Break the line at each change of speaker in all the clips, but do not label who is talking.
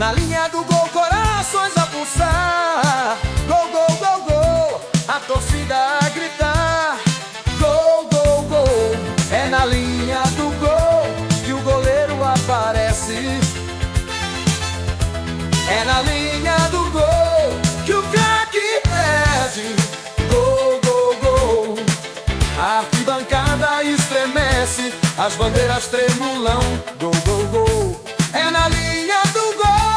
Na linha do gol, corações a pulsar. Gol, gol, gol, gol, a torcida a gritar. Gol, gol, gol, é na linha do gol que o goleiro aparece. É na linha do gol que o craque pede. Gol, gol, gol, a arquibancada estremece, as bandeiras tremulam. Gol, gol, gol, é na linha do gol.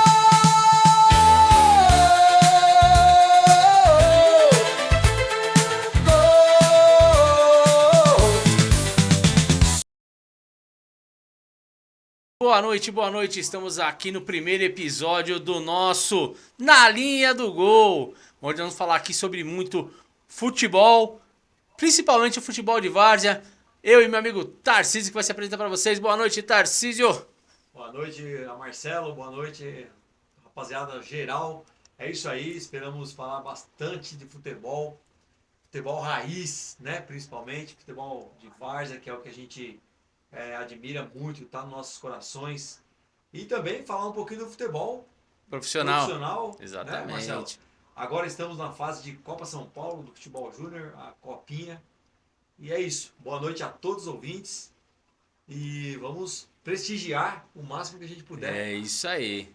Boa noite, estamos aqui no primeiro episódio do nosso Na Linha do Gol, onde vamos falar aqui sobre muito futebol, principalmente o futebol de várzea. Eu e meu amigo Tarcísio que vai se apresentar para vocês. Boa noite, Tarcísio.
Boa noite, Marcelo, boa noite, rapaziada geral. É isso aí, esperamos falar bastante de futebol, futebol raiz, né, principalmente, futebol de várzea, que é o que a gente admira muito, está nos nossos corações. E também falar um pouquinho do futebol profissional,
Exatamente.
Né, Marcelo? Agora estamos na fase de Copa São Paulo, do futebol júnior, a Copinha. E é isso. Boa noite a todos os ouvintes. E vamos prestigiar o máximo que a gente puder.
É isso aí.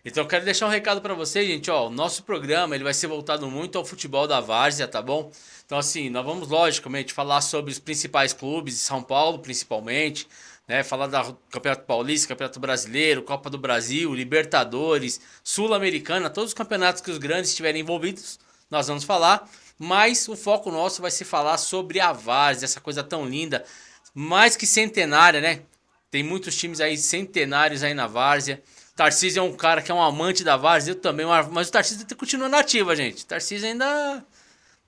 Então eu quero deixar um recado para vocês, gente. Ó, o nosso programa ele vai ser voltado muito ao futebol da várzea, tá bom? Então assim, nós vamos logicamente falar sobre os principais clubes de São Paulo, principalmente, né? Falar da Campeonato Paulista, Campeonato Brasileiro, Copa do Brasil, Libertadores, Sul-Americana, todos os campeonatos que os grandes estiverem envolvidos, nós vamos falar. Mas o foco nosso vai ser falar sobre a várzea, essa coisa tão linda, mais que centenária, né? Tem muitos times aí centenários aí na várzea. Tarcísio é um cara que é um amante da várzea, eu também, mas o Tarcísio continua na ativa, gente. O Tarcísio ainda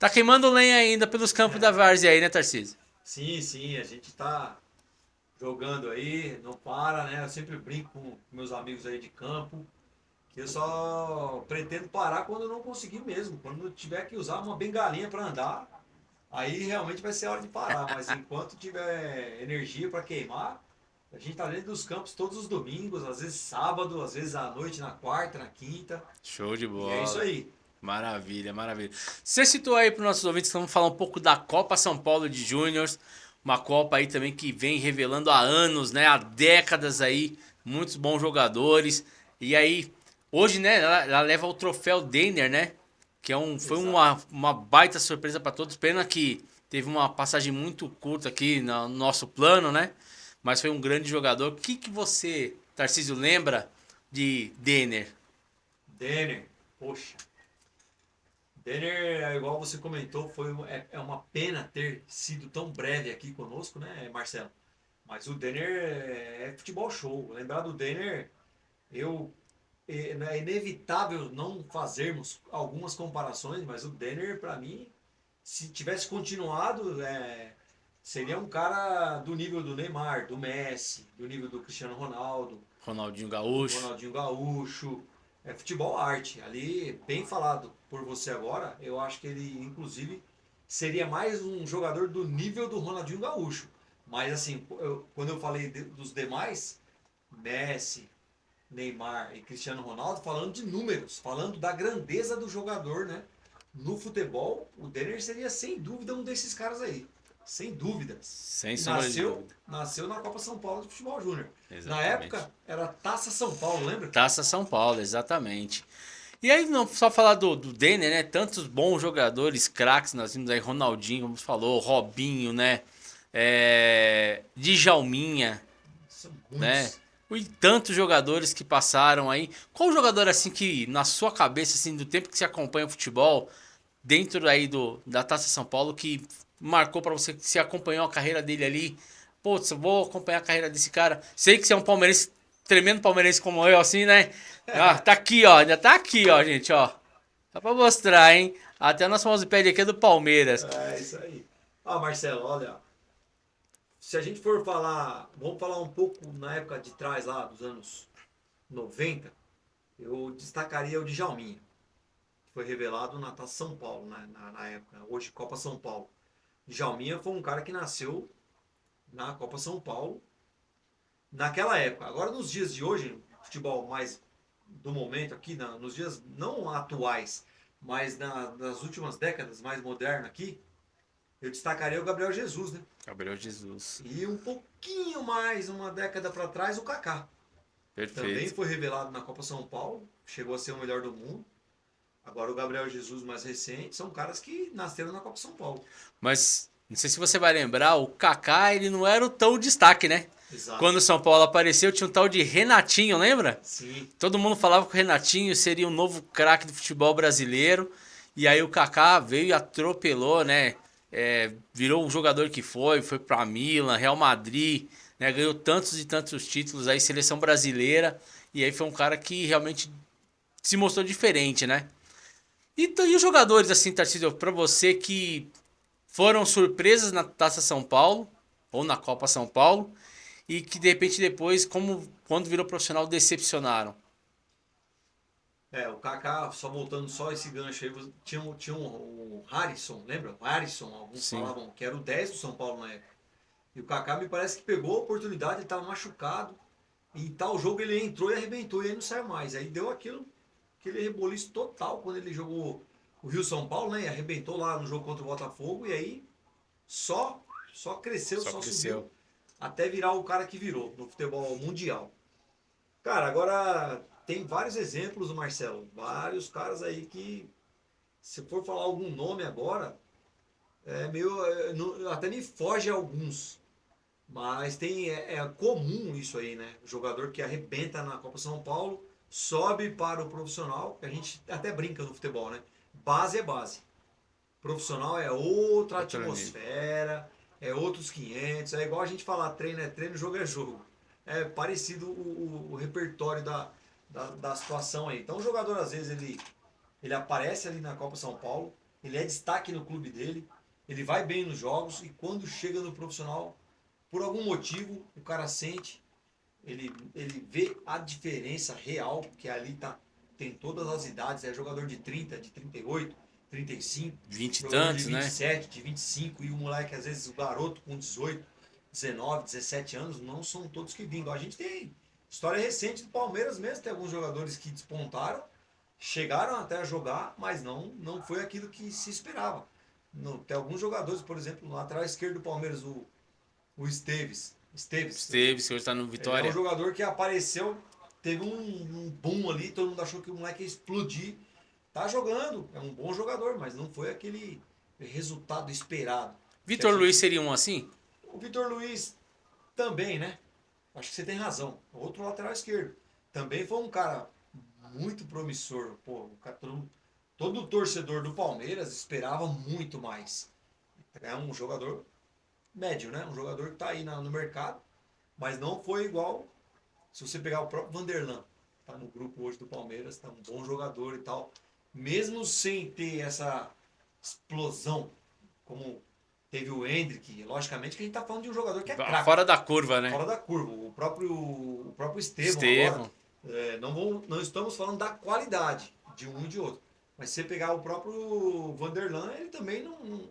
tá queimando lenha ainda pelos campos da várzea aí, né, Tarcísio?
Sim, a gente tá jogando aí, não para, né? Eu sempre brinco com meus amigos aí de campo, que eu só pretendo parar quando eu não conseguir mesmo, quando eu tiver que usar uma bengalinha para andar, aí realmente vai ser a hora de parar, mas enquanto tiver energia para queimar, a gente tá dentro dos campos todos os domingos, às vezes sábado, às vezes à noite, na quarta, na quinta.
Show de bola.
E é isso aí.
Maravilha, maravilha. Você citou aí para os nossos ouvintes que vamos falar um pouco da Copa São Paulo de Júniors, uma Copa aí também que vem revelando há anos, né, há décadas aí, muitos bons jogadores. E aí, hoje, né, ela leva o troféu Denner, né, que foi uma baita surpresa para todos. Pena que teve uma passagem muito curta aqui no nosso plano, né, mas foi um grande jogador. O que você, Tarcísio, lembra de Denner?
Denner, poxa. Denner, igual você comentou, é uma pena ter sido tão breve aqui conosco, né, Marcelo? Mas o Denner é futebol show. Lembrar do Denner, é inevitável não fazermos algumas comparações, mas o Denner, para mim, se tivesse continuado, seria um cara do nível do Neymar, do Messi, do nível do Cristiano Ronaldo,
Ronaldinho Gaúcho.
Ronaldinho Gaúcho. É futebol arte. Ali, bem falado por você agora, eu acho que ele, inclusive, seria mais um jogador do nível do Ronaldinho Gaúcho. Mas, assim, quando eu falei dos demais, Messi, Neymar e Cristiano Ronaldo, falando de números, falando da grandeza do jogador, né? No futebol, o Denner seria, sem dúvida, um desses caras aí. Sem dúvida.
Sem sombra de dúvida.
Nasceu na Copa São Paulo de Futebol Júnior.
Exatamente.
Na época, era Taça São Paulo, lembra?
Taça São Paulo, exatamente. E aí, não só falar do Denner, né? Tantos bons jogadores, craques, nós vimos aí Ronaldinho, como você falou, Robinho, né? Djalminha,
São muitos.
né? E tantos jogadores que passaram aí. Qual jogador, assim, que na sua cabeça, assim, do tempo que você acompanha o futebol, dentro aí da Taça São Paulo, que marcou pra você, que você acompanhou a carreira dele ali? Putz, eu vou acompanhar a carreira desse cara. Sei que você é um palmeirense, tremendo palmeirense como eu, assim, né? Ah, tá aqui, ó. Ainda tá aqui, ó, gente, ó. Só pra mostrar, hein? Até o nosso mousepad aqui é do Palmeiras.
É isso aí. Marcelo, olha. Se a gente for falar, vamos falar um pouco na época de trás lá, dos anos 90, eu destacaria o Djalminha, que foi revelado na Taça São Paulo, né, na época, hoje Copa São Paulo. Djalminha foi um cara que nasceu na Copa São Paulo naquela época. Agora, nos dias de hoje, futebol mais do momento aqui, nos dias não atuais, mas nas últimas décadas mais modernas aqui, eu destacaria o Gabriel Jesus, né?
Gabriel Jesus.
E um pouquinho mais, uma década para trás, o Kaká. Também
Perfeito.
foi revelado na Copa São Paulo, chegou a ser o melhor do mundo. Agora o Gabriel Jesus mais recente, são caras que nasceram na Copa São Paulo.
Mas não sei se você vai lembrar, o Kaká, ele não era o tão destaque, né?
Exato.
Quando o São Paulo apareceu, tinha um tal de Renatinho, lembra?
Sim.
Todo mundo falava que o Renatinho seria o novo craque do futebol brasileiro. E aí o Kaká veio e atropelou, né? Virou o jogador que foi pra Milan, Real Madrid, né? Ganhou tantos e tantos títulos aí, seleção brasileira. E aí foi um cara que realmente se mostrou diferente, né? E os jogadores, assim, Tarcísio, pra você que foram surpresas na Taça São Paulo, ou na Copa São Paulo, e que de repente depois, quando virou profissional, decepcionaram.
O Kaká, só voltando só esse gancho aí, tinha o Harrison, lembra? O Harrison, alguns
Sim.
falavam que era o 10 do São Paulo na época. E o Kaká me parece que pegou a oportunidade, ele estava machucado. E em tal jogo ele entrou e arrebentou e aí não saiu mais. Aí deu aquele reboliço total quando ele jogou o Rio São Paulo, né? E arrebentou lá no jogo contra o Botafogo. E aí só cresceu,
Só
só
cresceu.
subiu. Até virar o cara que virou no futebol mundial. Cara, agora tem vários exemplos, Marcelo. Vários caras aí que, se for falar algum nome agora, até me foge alguns. Mas é comum isso aí, né? O jogador que arrebenta na Copa São Paulo sobe para o profissional, que a gente até brinca no futebol, né? Base é base. Profissional é outra
Outro nível.
atmosfera, é outros 500. É igual a gente falar treino é treino, jogo é jogo. É parecido o repertório da situação aí. Então o jogador, às vezes, ele aparece ali na Copa São Paulo, ele é destaque no clube dele, ele vai bem nos jogos e quando chega no profissional, por algum motivo, o cara sente, ele vê a diferença real, que ali tem todas as idades, é jogador de 30, de 38, 35,
20 e
jogador
tantos,
de
né?
27, de 25, e o moleque, às vezes, o garoto com 18, 19, 17 anos, não são todos que vingam. A gente tem história recente do Palmeiras mesmo, tem alguns jogadores que despontaram, chegaram até a jogar, mas não foi aquilo que se esperava. Tem alguns jogadores, por exemplo, no lateral esquerdo do Palmeiras, o Esteves. Esteves.
Esteves, que hoje tá no
Ele é um
Vitória.
jogador que apareceu, teve um boom ali, todo mundo achou que o moleque ia explodir. Tá jogando, é um bom jogador, mas não foi aquele resultado esperado.
Vitor Luiz seria um assim?
O Vitor Luiz também, né? Acho que você tem razão. Outro lateral esquerdo. Também foi um cara muito promissor. Pô, todo torcedor do Palmeiras esperava muito mais. É um jogador médio, né? Um jogador que está aí no mercado, mas não foi igual se você pegar o próprio Vanderlan. Tá no grupo hoje do Palmeiras, tá um bom jogador e tal. Mesmo sem ter essa explosão, como teve o Hendrick, logicamente que a gente tá falando de um jogador que é craque.
Fora da curva, né?
Fora da curva. O próprio Estevão
Estevão.
agora, não estamos falando da qualidade de um e de outro. Mas se você pegar o próprio Vanderlan, ele também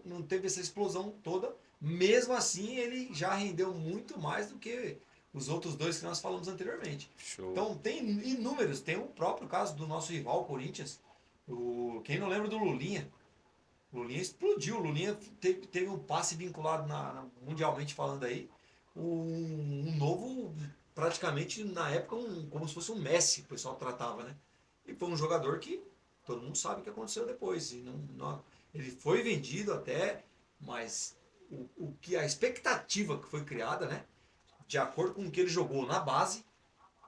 não teve essa explosão toda. Mesmo assim, ele já rendeu muito mais do que os outros dois que nós falamos anteriormente.
Show.
Então, tem inúmeros. Tem o próprio caso do nosso rival, Corinthians. Quem não lembra do Lulinha? O Lulinha explodiu. O Lulinha teve um passe vinculado, mundialmente falando aí, um novo, praticamente na época, como se fosse um Messi, o pessoal tratava, né? E foi um jogador que todo mundo sabe o que aconteceu depois. E ele foi vendido até, mas a expectativa que foi criada, né? De acordo com o que ele jogou na base,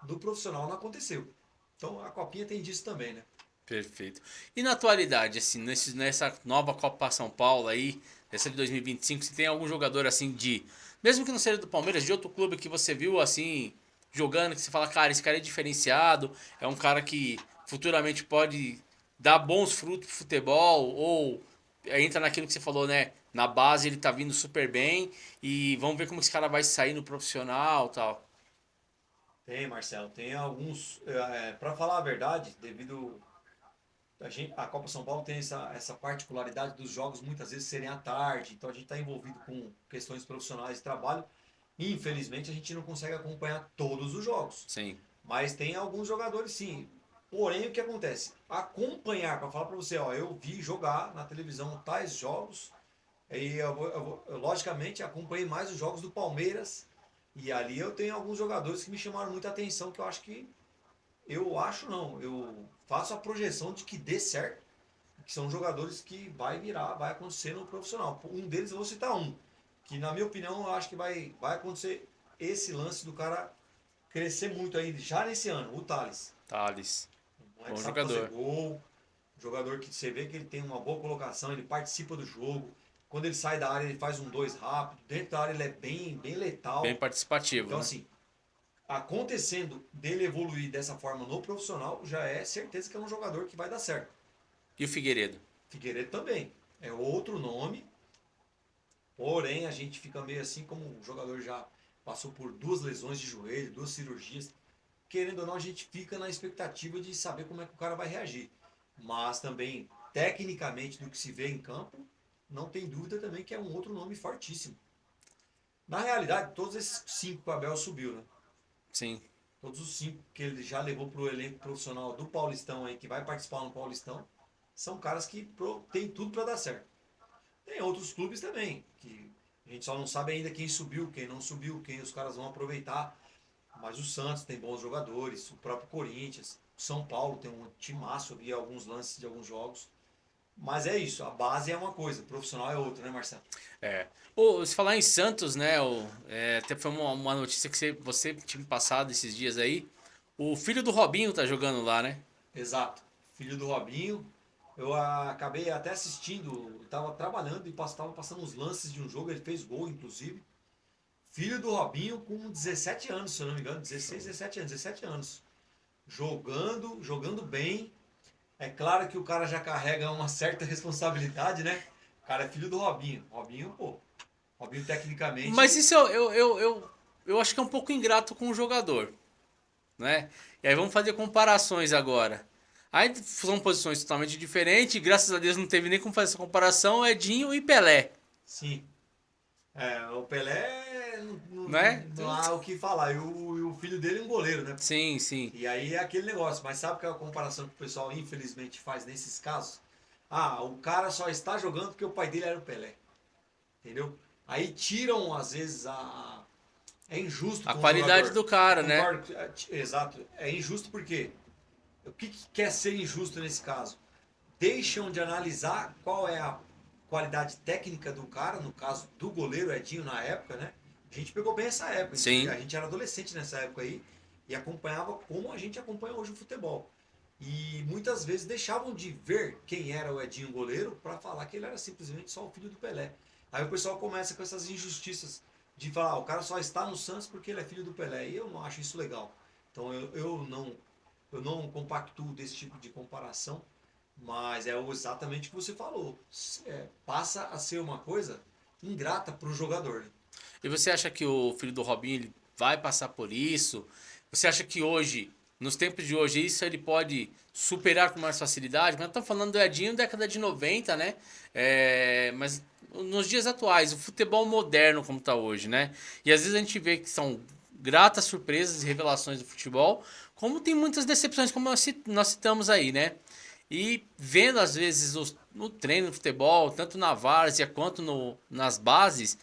do profissional não aconteceu. Então a Copinha tem disso também, né?
Perfeito. E na atualidade, assim, nessa nova Copa São Paulo aí, essa de 2025, você tem algum jogador assim mesmo que não seja do Palmeiras, de outro clube que você viu assim, jogando, que você fala, cara, esse cara é diferenciado, é um cara que futuramente pode dar bons frutos pro futebol, ou entra naquilo que você falou, né? Na base ele tá vindo super bem, e vamos ver como esse cara vai sair no profissional e tal.
Tem, Marcelo, tem alguns. Para falar a verdade, devido a Copa São Paulo tem essa particularidade dos jogos muitas vezes serem à tarde, então a gente está envolvido com questões profissionais de trabalho. Infelizmente a gente não consegue acompanhar todos os jogos.
Sim.
Mas tem alguns jogadores sim. Porém, o que acontece? Acompanhar, para falar para você, ó, eu vi jogar na televisão tais jogos, e eu, logicamente acompanhei mais os jogos do Palmeiras, e ali eu tenho alguns jogadores que me chamaram muita atenção, que eu acho que, eu acho não, eu faço a projeção de que dê certo, que são jogadores que vai virar, vai acontecer no profissional. Um deles eu vou citar um, que na minha opinião eu acho que vai acontecer esse lance do cara crescer muito aí já nesse ano, o Thales.
Thales.
Um moleque
Bom
que sabe fazer
jogador.
gol, jogador que você vê que ele tem uma boa colocação, ele participa do jogo. Quando ele sai da área, ele faz um 2 rápido. Dentro da área, ele é bem
Bem
letal.
participativo,
Então,
né?
assim, acontecendo dele evoluir dessa forma no profissional, já é certeza que é um jogador que vai dar certo.
E o Figueiredo?
Figueiredo também. É outro nome, porém a gente fica meio assim, como o jogador já passou por 2 lesões de joelho, 2 cirurgias. Querendo ou não, a gente fica na expectativa de saber como é que o cara vai reagir. Mas também, tecnicamente, do que se vê em campo, não tem dúvida também que é um outro nome fortíssimo. Na realidade, todos esses 5 que o Abel subiu, né?
Sim.
Todos os 5 que ele já levou para o elenco profissional do Paulistão aí, que vai participar no Paulistão, são caras que têm tudo para dar certo. Tem outros clubes também, que a gente só não sabe ainda quem subiu, quem não subiu, quem os caras vão aproveitar. Mas o Santos tem bons jogadores, o próprio Corinthians, o São Paulo tem um timaço, eu vi alguns lances de alguns jogos. Mas é isso, a base é uma coisa, o profissional é outra, né, Marcelo?
É. Ô, se falar em Santos, né? Até foi uma notícia que você tinha me passado esses dias aí. O filho do Robinho tá jogando lá, né?
Exato. Filho do Robinho, eu acabei até assistindo, estava trabalhando e estava passando uns lances de um jogo, ele fez gol, inclusive. Filho do Robinho com 17 anos, se eu não me engano, 16, 17 anos, 17 anos. Jogando bem. É claro que o cara já carrega uma certa responsabilidade, né? O cara é filho do Robinho. Robinho, pô. Robinho
Mas
tecnicamente.
isso eu acho que é um pouco ingrato com o jogador, né? E aí vamos fazer comparações agora. Aí são posições totalmente diferentes, e graças a Deus não teve nem como fazer essa comparação, Edinho e Pelé,
Sim. É, o Pelé
né?
não há o que falar. E o filho dele é um goleiro, né?
Sim, sim.
E aí é aquele negócio. Mas sabe qual é a comparação que o pessoal infelizmente faz nesses casos? Ah, o cara só está jogando porque o pai dele era o Pelé. Entendeu? Aí tiram, às vezes, é injusto
A
com o
qualidade
jogador.
do
Eu
cara, né?
concordo. Exato. É injusto porque o que quer ser injusto nesse caso? Deixam de analisar qual é a qualidade técnica do cara, no caso do goleiro Edinho na época, né? A gente pegou bem essa época,
Sim.
a gente era adolescente nessa época aí e acompanhava como a gente acompanha hoje o futebol. E muitas vezes deixavam de ver quem era o Edinho goleiro para falar que ele era simplesmente só o filho do Pelé. Aí o pessoal começa com essas injustiças de falar, o cara só está no Santos porque ele é filho do Pelé. E eu não acho isso legal. Então eu não compactuo desse tipo de comparação, mas é exatamente o que você falou. Passa a ser uma coisa ingrata para o jogador. Né?
E você acha que o filho do Robinho ele vai passar por isso? Você acha que hoje, nos tempos de hoje, isso ele pode superar com mais facilidade? Mas estamos falando do Edinho década de 90, né? Mas nos dias atuais, o futebol moderno como está hoje, né? E às vezes a gente vê que são gratas surpresas e revelações do futebol, como tem muitas decepções, como nós citamos aí, né? E vendo às vezes no treino de futebol, tanto na várzea quanto nas bases,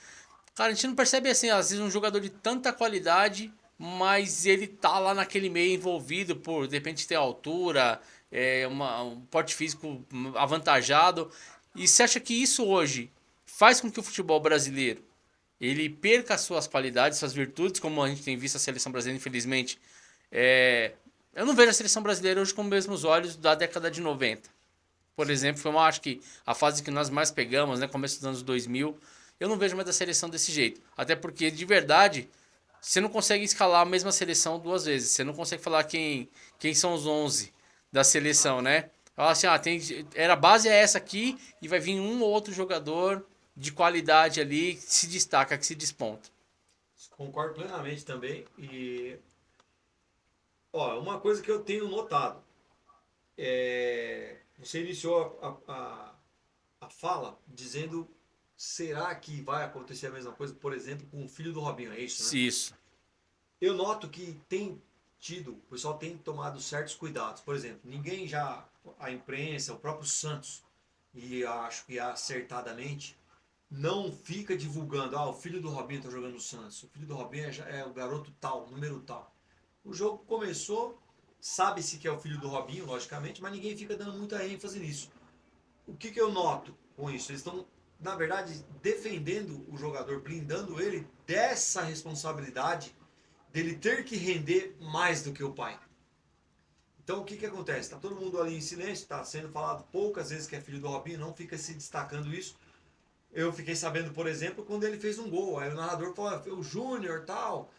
cara, a gente não percebe assim, às vezes um jogador de tanta qualidade, mas ele tá lá naquele meio envolvido por, de repente, ter altura, um porte físico avantajado. E você acha que isso hoje faz com que o futebol brasileiro ele perca as suas qualidades, suas virtudes, como a gente tem visto a seleção brasileira, infelizmente. Eu não vejo a seleção brasileira hoje com os mesmos olhos da década de 90. Por exemplo, foi acho que a fase que nós mais pegamos, né, começo dos anos 2000. Eu não vejo mais a seleção desse jeito. Até porque, de verdade, você não consegue escalar a mesma seleção 2 vezes. Você não consegue falar quem são os 11 da seleção, né? Fala assim, a base é essa aqui e vai vir um ou outro jogador de qualidade ali que se destaca, que se desponta.
Concordo plenamente também. E ó, uma coisa que eu tenho notado. Você iniciou a fala dizendo, será que vai acontecer a mesma coisa, por exemplo, com o filho do Robinho? É isso, né?
Isso.
Eu noto que tem tido, o pessoal tem tomado certos cuidados. Por exemplo, a imprensa, o próprio Santos, e acho que acertadamente, não fica divulgando, o filho do Robinho tá jogando no Santos, o filho do Robinho é o garoto tal, número tal. O jogo começou, sabe-se que é o filho do Robinho, logicamente, mas ninguém fica dando muita ênfase nisso. O que eu noto com isso? Eles estão, na verdade, defendendo o jogador, blindando ele dessa responsabilidade dele ter que render mais do que o pai. Então o que acontece? Está todo mundo ali em silêncio, está sendo falado poucas vezes que é filho do Robinho, não fica se destacando isso. Eu fiquei sabendo, por exemplo, quando ele fez um gol. Aí o narrador falou, o Júnior tal,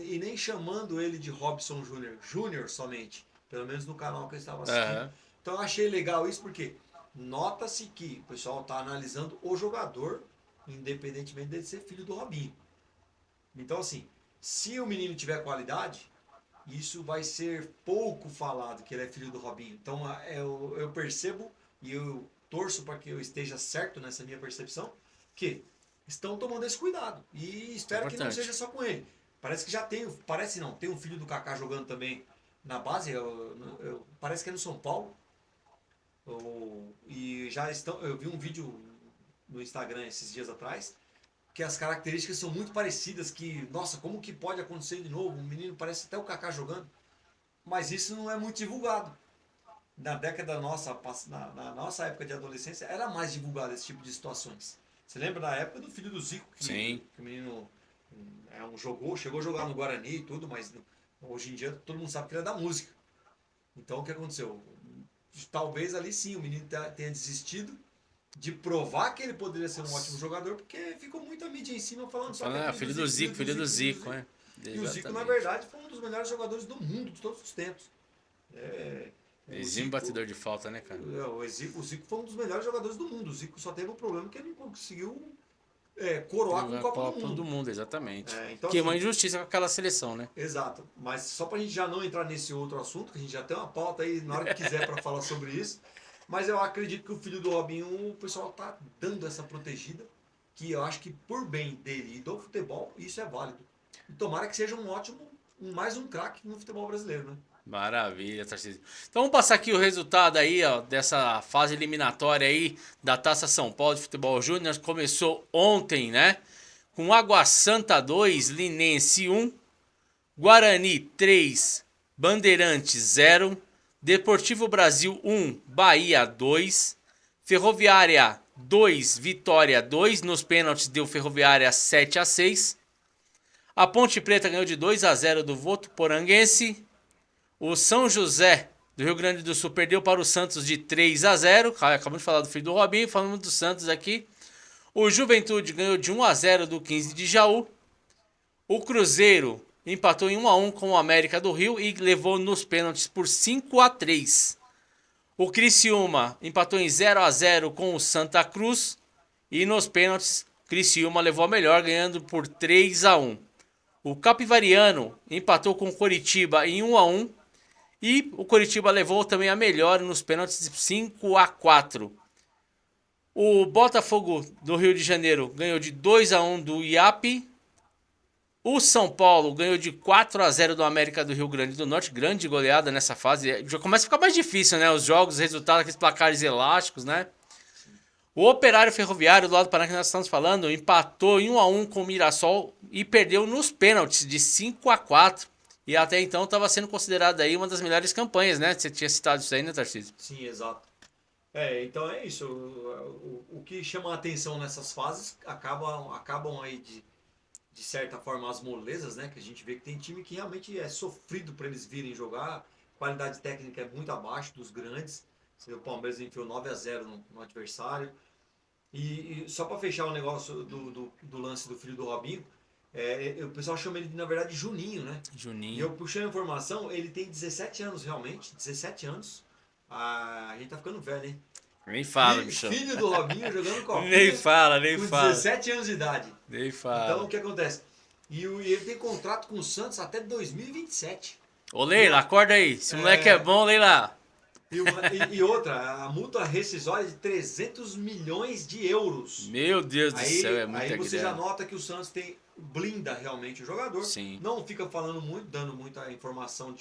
e nem chamando ele de Robson Júnior, Júnior somente, pelo menos no canal que eu estava assistindo. Então eu achei legal isso porque nota-se que o pessoal está analisando o jogador, independentemente dele ser filho do Robinho. Então assim, se o menino tiver qualidade, isso vai ser pouco falado que ele é filho do Robinho. Então eu percebo e eu torço para que eu esteja certo nessa minha percepção, que estão tomando esse cuidado. E espero que não seja só com ele. Parece que já tem, tem um filho do Kaká jogando também na base, parece que é no São Paulo. E já estão, eu vi um vídeo no Instagram esses dias atrás, que as características são muito parecidas, que, nossa, como que pode acontecer de novo? Um menino parece até o Kaká jogando. Mas isso não é muito divulgado. Na década nossa, na nossa época de adolescência, era mais divulgado esse tipo de situações. Você lembra da época do filho do Zico? Que o menino chegou a jogar no Guarani e tudo, mas hoje em dia todo mundo sabe que ele é da música. Então o que aconteceu? Talvez ali sim o menino tenha desistido de provar que ele poderia ser um ótimo jogador, porque ficou muita mídia em cima falando só que é
filho do Zico, né?
E o Zico, na verdade, foi um dos melhores jogadores do mundo de todos os tempos.
Exímio batedor de falta, né, cara?
O Zico foi um dos melhores jogadores do mundo. O Zico só teve um problema que ele não conseguiu coroar com o Copa do Mundo.
Exatamente.
Então,
que é uma injustiça com aquela seleção, né?
Exato. Mas só pra gente já não entrar nesse outro assunto, que a gente já tem uma pauta aí na hora que quiser para falar sobre isso. Mas eu acredito que o filho do Robinho, o pessoal tá dando essa protegida, que eu acho que por bem dele e do futebol, isso é válido. E tomara que seja mais um craque no futebol brasileiro, né?
Maravilha, Tarcísio. Então vamos passar aqui o resultado aí, ó, dessa fase eliminatória aí da Taça São Paulo de Futebol Júnior. Começou ontem, né? Com Água Santa 2, Linense 1, Guarani 3, Bandeirantes 0, Deportivo Brasil 1, Bahia 2, Ferroviária 2, Vitória 2, nos pênaltis deu Ferroviária 7-6. A Ponte Preta ganhou de 2-0 do Votuporanguense. O São José do Rio Grande do Sul perdeu para o Santos de 3-0. Acabamos de falar do filho do Robinho, falamos do Santos aqui. O Juventude ganhou de 1-0 do 15 de Jaú. O Cruzeiro empatou em 1-1 com o América do Rio e levou nos pênaltis por 5-3. O Criciúma empatou em 0-0 com o Santa Cruz. E nos pênaltis, Criciúma levou a melhor, ganhando por 3-1. O Capivariano empatou com o Coritiba em 1-1. E o Coritiba levou também a melhor nos pênaltis 5-4. O Botafogo do Rio de Janeiro ganhou de 2-1 do IAP. O São Paulo ganhou de 4-0 do América do Rio Grande do Norte. Grande goleada nessa fase. Já começa a ficar mais difícil, né? Os jogos, os resultados, aqueles placares elásticos, né? O Operário Ferroviário, do lado do Paraná que nós estamos falando, empatou em 1-1 com o Mirassol e perdeu nos pênaltis de 5-4. E até então estava sendo considerada aí uma das melhores campanhas, né? Você tinha citado isso aí, né, Tarcísio?
Sim, exato. Então é isso. O que chama a atenção nessas fases acabam aí de certa forma as molezas, né? Que a gente vê que tem time que realmente é sofrido para eles virem jogar. Qualidade técnica é muito abaixo dos grandes. O Palmeiras enfiou 9-0 no adversário. E só para fechar o negócio do lance do filho do Robinho, o pessoal chama ele, na verdade, Juninho, né?
Juninho.
E eu puxei a informação, ele tem 17 anos realmente, 17 anos. A gente tá ficando velho, hein?
Nem fala, bicho.
Filho do Robinho jogando copinha.
Nem fala.
Com 17 anos de idade.
Nem fala.
Então o que acontece? E ele tem contrato com o Santos até 2027.
Ô Leila, acorda aí. Esse moleque é bom, Leila.
E outra, a multa rescisória é de 300 milhões de euros.
Meu Deus do
Aí,
céu, é muita
aí você já
grana.
nota que o Santos blinda realmente o jogador.
Sim.
Não fica falando muito, dando muita informação do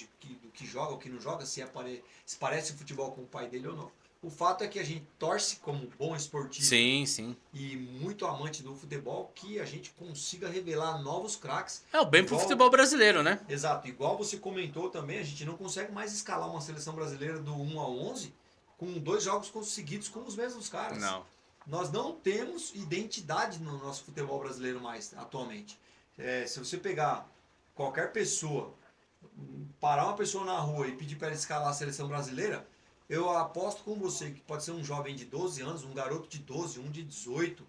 que joga, o que não joga, se parece o futebol com o pai dele ou não. O fato é que a gente torce como bom esportista
Sim, sim.
e muito amante do futebol que a gente consiga revelar novos craques.
É o bem pro
Igual-
futebol brasileiro, né?
Exato, igual você comentou também, a gente não consegue mais escalar uma seleção brasileira do 1 a 11 com 2 jogos conseguidos com os mesmos caras.
Não.
Nós não temos identidade no nosso futebol brasileiro mais atualmente. Se você pegar qualquer pessoa, parar uma pessoa na rua e pedir para ela escalar a seleção brasileira, eu aposto com você que pode ser um jovem de 12 anos, um garoto de 12, um de 18,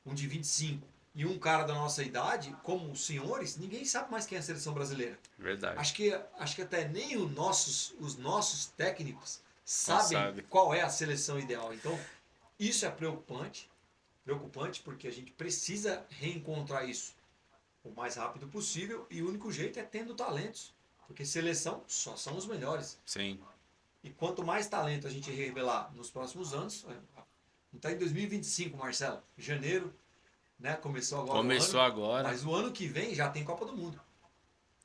um de 25 e um cara da nossa idade, como os senhores, ninguém sabe mais quem é a seleção brasileira.
Verdade.
Acho que até nem os nossos técnicos sabem
sabe.
qual é a seleção ideal. Então, isso é preocupante porque a gente precisa reencontrar isso o mais rápido possível e o único jeito é tendo talentos, porque seleção só são os melhores.
Sim.
E quanto mais talento a gente revelar nos próximos anos, está em 2025, Marcelo, janeiro, né? Começou agora
Começou
o ano,
agora.
mas o ano que vem já tem Copa do Mundo.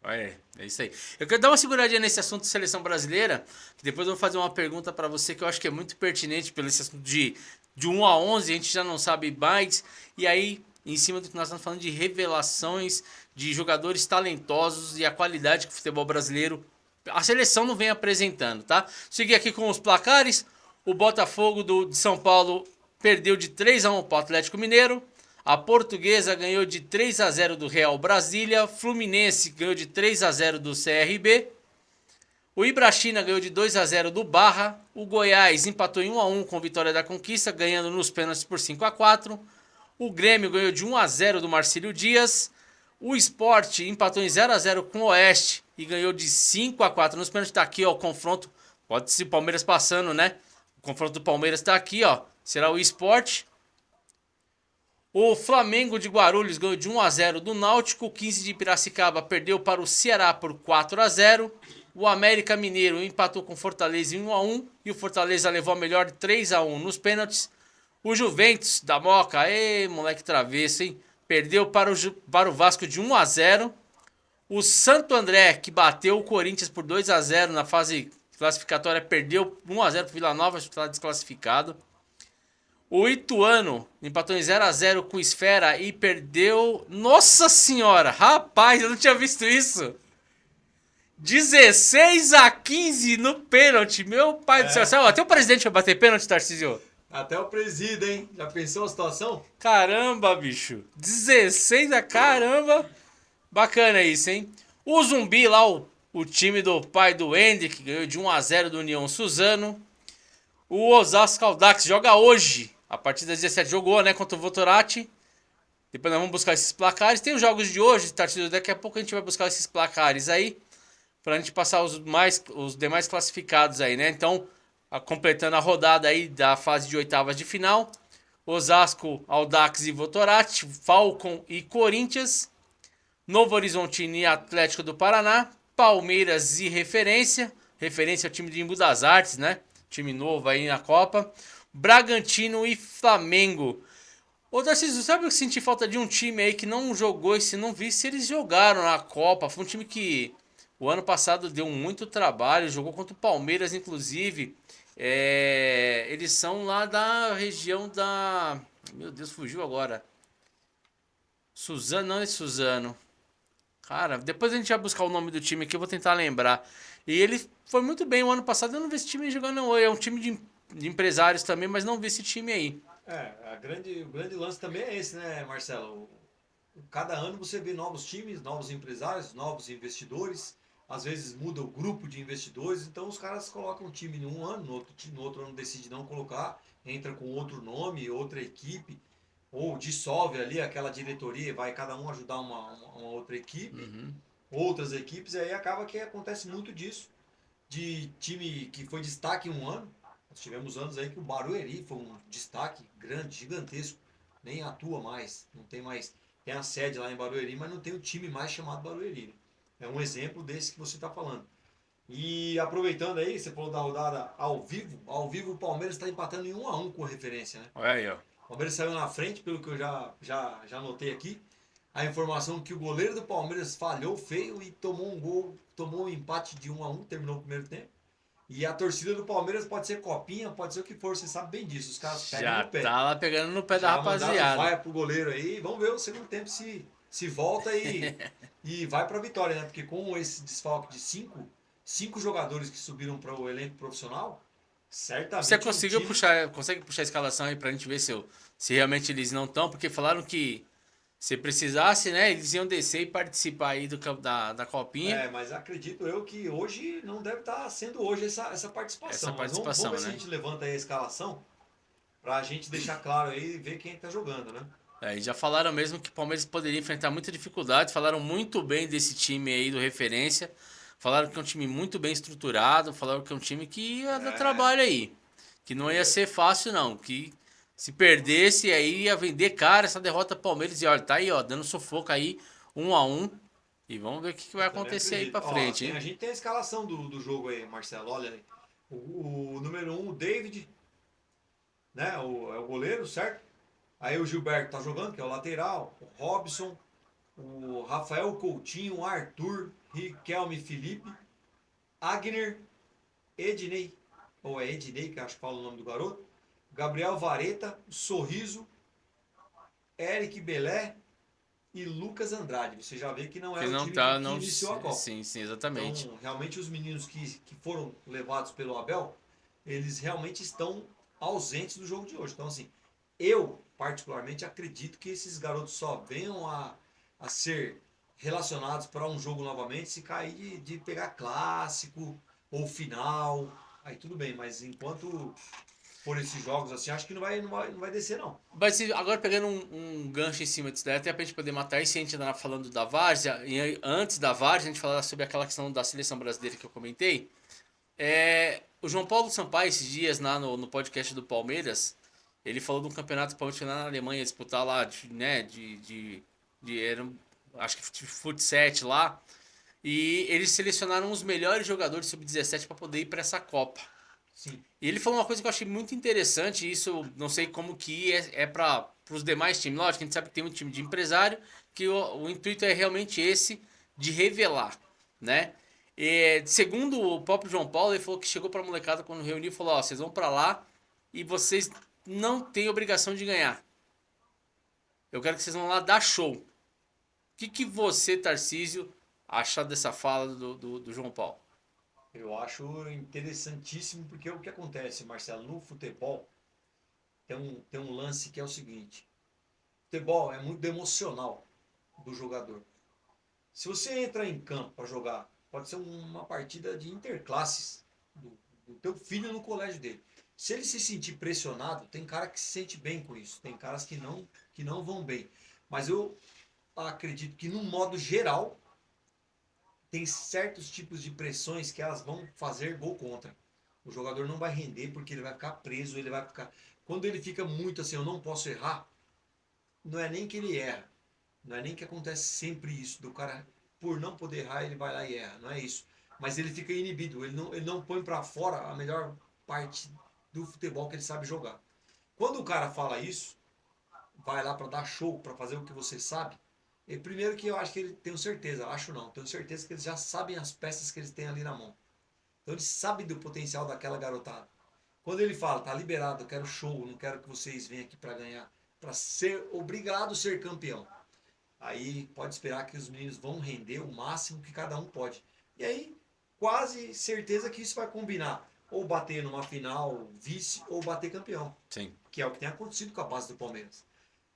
É isso aí. Eu quero dar uma seguradinha nesse assunto de seleção brasileira, que depois eu vou fazer uma pergunta pra você que eu acho que é muito pertinente pelo esse assunto de 1 a 11, a gente já não sabe mais. E aí, em cima do que nós estamos falando de revelações de jogadores talentosos e a qualidade que o futebol brasileiro, a seleção não vem apresentando, tá? Seguir aqui com os placares. O Botafogo de São Paulo perdeu de 3 a 1 para o Atlético Mineiro. A Portuguesa ganhou de 3 a 0 do Real Brasília. Fluminense ganhou de 3 a 0 do CRB. O Ibrachina ganhou de 2 a 0 do Barra. O Goiás empatou em 1 a 1 com Vitória da Conquista, ganhando nos pênaltis por 5 a 4. O Grêmio ganhou de 1 a 0 do Marcílio Dias. O Sport empatou em 0 a 0 com o Oeste e ganhou de 5 a 4 nos pênaltis. Tá aqui, ó, o confronto. Pode ser o Palmeiras passando, né? O confronto do Palmeiras tá aqui, ó. Será o Sport. O Flamengo de Guarulhos ganhou de 1 a 0 do Náutico. O 15 de Piracicaba perdeu para o Ceará por 4 a 0. O América Mineiro empatou com o Fortaleza em 1 a 1 e o Fortaleza levou a melhor de 3 a 1 nos pênaltis. O Juventus da Moca, moleque travesso, hein? Perdeu para o Vasco de 1 a 0. O Santo André, que bateu o Corinthians por 2 a 0 na fase classificatória, perdeu 1 a 0 para o Vila Nova, está desclassificado. O Ituano empatou em 0 a 0 com o Esfera e perdeu... Nossa senhora! Rapaz, eu não tinha visto isso! 16 a 15 no pênalti! Meu pai do céu! Até o presidente vai bater pênalti, Tarcísio.
Até o presídio, hein? Já pensou a situação?
Caramba, bicho! 16 a caramba! Bacana isso, hein? O Zumbi lá, o time do pai do Andy, que ganhou de 1 a 0 do União Suzano. O Osasco Audax joga hoje. A partir das 17 jogou, né, contra o Votorati. Depois nós vamos buscar esses placares. Tem os jogos de hoje, Tarcísio. Daqui a pouco a gente vai buscar esses placares aí. Pra gente passar os demais classificados aí, né? Então, completando a rodada aí da fase de oitavas de final. Osasco, Audax e Votorati. Falcon e Corinthians. Novo Horizontino e Atlético do Paraná. Palmeiras e Referência. Referência ao time de Embu das Artes, né? Time novo aí na Copa. Bragantino e Flamengo. Ô Tarcísio, sabe que eu senti falta de um time aí que não jogou e se não vi se eles jogaram na Copa. Foi um time que o ano passado deu muito trabalho, jogou contra o Palmeiras inclusive. Eles são lá da região da... Meu Deus, fugiu agora. Suzano, não é Suzano. Cara, depois a gente vai buscar o nome do time aqui, eu vou tentar lembrar. E ele foi muito bem o ano passado, eu não vi esse time jogando não. É um time de empresários também, mas não vi esse time aí.
O grande lance também é esse, né, Marcelo? Cada ano você vê novos times, novos empresários, novos investidores. Às vezes muda o grupo de investidores, então os caras colocam um time em um ano, no outro ano decide não colocar, entra com outro nome, outra equipe, ou dissolve ali aquela diretoria e vai cada um ajudar uma outra equipe, outras equipes, e aí acaba que acontece muito disso, de time que foi destaque em um ano. Nós tivemos anos aí que o Barueri foi um destaque grande, gigantesco, nem atua mais, não tem mais, tem a sede lá em Barueri, mas não tem o time mais chamado Barueri. É um exemplo desse que você está falando. E aproveitando aí, você falou da rodada ao vivo o Palmeiras está empatando em 1-1 com referência, né?
Olha aí, ó.
O Palmeiras saiu na frente, pelo que eu já notei aqui. A informação que o goleiro do Palmeiras falhou feio e tomou um gol, tomou um empate de 1-1, terminou o primeiro tempo. E a torcida do Palmeiras pode ser copinha, pode ser o que for, você sabe bem disso. Os caras pegam
Já
no pé.
tá lá pegando no pé da
Já mandaram
rapaziada.
vai pro goleiro aí. Vamos ver o segundo tempo se volta e vai pra vitória, né? Porque com esse desfalque de cinco jogadores que subiram para o elenco profissional, certamente
Você
o time...
consegue puxar a escalação aí pra gente ver se realmente eles não estão? Porque falaram que se precisasse, né, eles iam descer e participar aí da copinha.
É, mas acredito eu que hoje não deve estar sendo hoje essa participação.
Essa
Mas
participação,
vamos ver se a
né?
gente levanta aí a escalação pra gente deixar claro aí e ver quem tá jogando, né?
É, e já falaram mesmo que o Palmeiras poderia enfrentar muita dificuldade. Falaram muito bem desse time aí do referência. Falaram que é um time muito bem estruturado. Falaram que é um time que ia dar trabalho aí. Que não ia ser fácil, não. Que se perdesse aí ia vender cara essa derrota pro Palmeiras. E olha, tá aí, ó, dando sufoco aí, 1-1. E vamos ver o que vai
Eu também
acontecer aí
acredito.
pra
Ó,
frente,
a
hein?
gente tem a escalação do jogo aí, Marcelo. Olha aí. O número 1, o David, né? É o goleiro, certo? Aí o Gilberto tá jogando, que é o lateral. O Robson, o Rafael Coutinho, o Arthur, Riquelme Felipe, Agner, Ednei, ou é Ednei, que acho que fala o nome do garoto. Gabriel Vareta, Sorriso, Eric Belé e Lucas Andrade. Você já vê que não é
Que
o
não
time
tá,
que
não.
iniciou a Copa.
Sim, sim, exatamente.
Então, realmente, os meninos que foram levados pelo Abel, eles realmente estão ausentes do jogo de hoje. Então, assim, eu, particularmente, acredito que esses garotos só venham a ser relacionados para um jogo novamente se cair de pegar clássico ou final. Aí tudo bem, mas enquanto for esses jogos assim, acho que não vai descer, não.
Mas agora pegando um gancho em cima disso daí, até pra gente poder matar isso, a gente ainda falando da Várzea, e aí, antes da Várzea, a gente falar sobre aquela questão da seleção brasileira que eu comentei. O João Paulo Sampaio, esses dias, lá no podcast do Palmeiras, ele falou de um campeonato que o Palmeiras foi lá na Alemanha disputar lá, né, era, acho que de futsal lá, e eles selecionaram os melhores jogadores sub-17 para poder ir para essa Copa.
Sim.
E ele falou uma coisa que eu achei muito interessante, e isso não sei como que é para os demais times. Lógico, a gente sabe que tem um time de empresário, que o intuito é realmente esse, de revelar, né? Segundo o próprio João Paulo, ele falou que chegou para a molecada quando reuniu e falou, ó, vocês vão para lá e vocês não têm obrigação de ganhar. Eu quero que vocês vão lá dar show. O que você, Tarcísio, acha dessa fala do João Paulo?
Eu acho interessantíssimo porque o que acontece, Marcelo, no futebol tem um lance que é o seguinte: futebol é muito emocional do jogador. Se você entra em campo para jogar, pode ser uma partida de interclasses do teu filho no colégio dele. Se ele se sentir pressionado, tem cara que se sente bem com isso, tem caras que não vão bem. Mas eu acredito que, num modo geral, tem certos tipos de pressões que elas vão fazer gol contra. O jogador não vai render porque ele vai ficar preso, ele vai ficar. Quando ele fica muito assim, eu não posso errar, não é nem que ele erra. Não é nem que acontece sempre isso, do cara, por não poder errar, ele vai lá e erra. Não é isso. Mas ele fica inibido, ele não põe para fora a melhor parte do futebol que ele sabe jogar. Quando o cara fala isso, vai lá para dar show, para fazer o que você sabe, primeiro que eu acho que ele, tenho certeza, acho não, tenho certeza que eles já sabem as peças que eles têm ali na mão. Então eles sabem do potencial daquela garotada. Quando ele fala, tá liberado, eu quero show, não quero que vocês venham aqui para ganhar, para ser obrigado a ser campeão. Aí pode esperar que os meninos vão render o máximo que cada um pode. E aí, quase certeza que isso vai combinar. Ou bater numa final vice, ou bater campeão.
Sim.
Que é o que tem acontecido com a base do Palmeiras.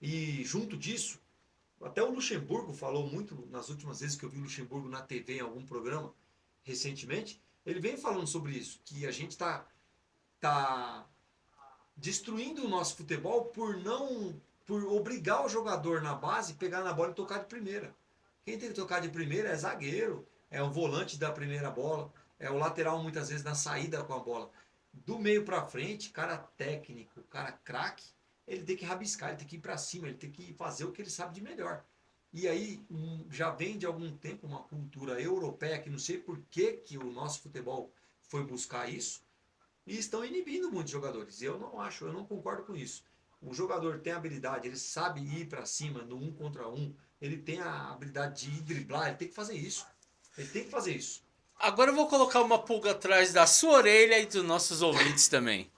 E junto disso, até o Luxemburgo falou muito nas últimas vezes que eu vi o Luxemburgo na TV em algum programa recentemente. Ele vem falando sobre isso, que a gente tá destruindo o nosso futebol por obrigar o jogador na base a pegar na bola e tocar de primeira. Quem tem que tocar de primeira é zagueiro, é o volante da primeira bola, é o lateral muitas vezes na saída com a bola. Do meio para frente, cara técnico, cara craque, ele tem que rabiscar, ele tem que ir para cima, ele tem que fazer o que ele sabe de melhor. E aí já vem de algum tempo uma cultura europeia que não sei por que o nosso futebol foi buscar isso e estão inibindo muitos jogadores. Eu não acho, eu não concordo com isso. O jogador tem habilidade, ele sabe ir para cima no um contra um, ele tem a habilidade de ir driblar, ele tem que fazer isso. Ele tem que fazer isso.
Agora eu vou colocar uma pulga atrás da sua orelha e dos nossos ouvintes também.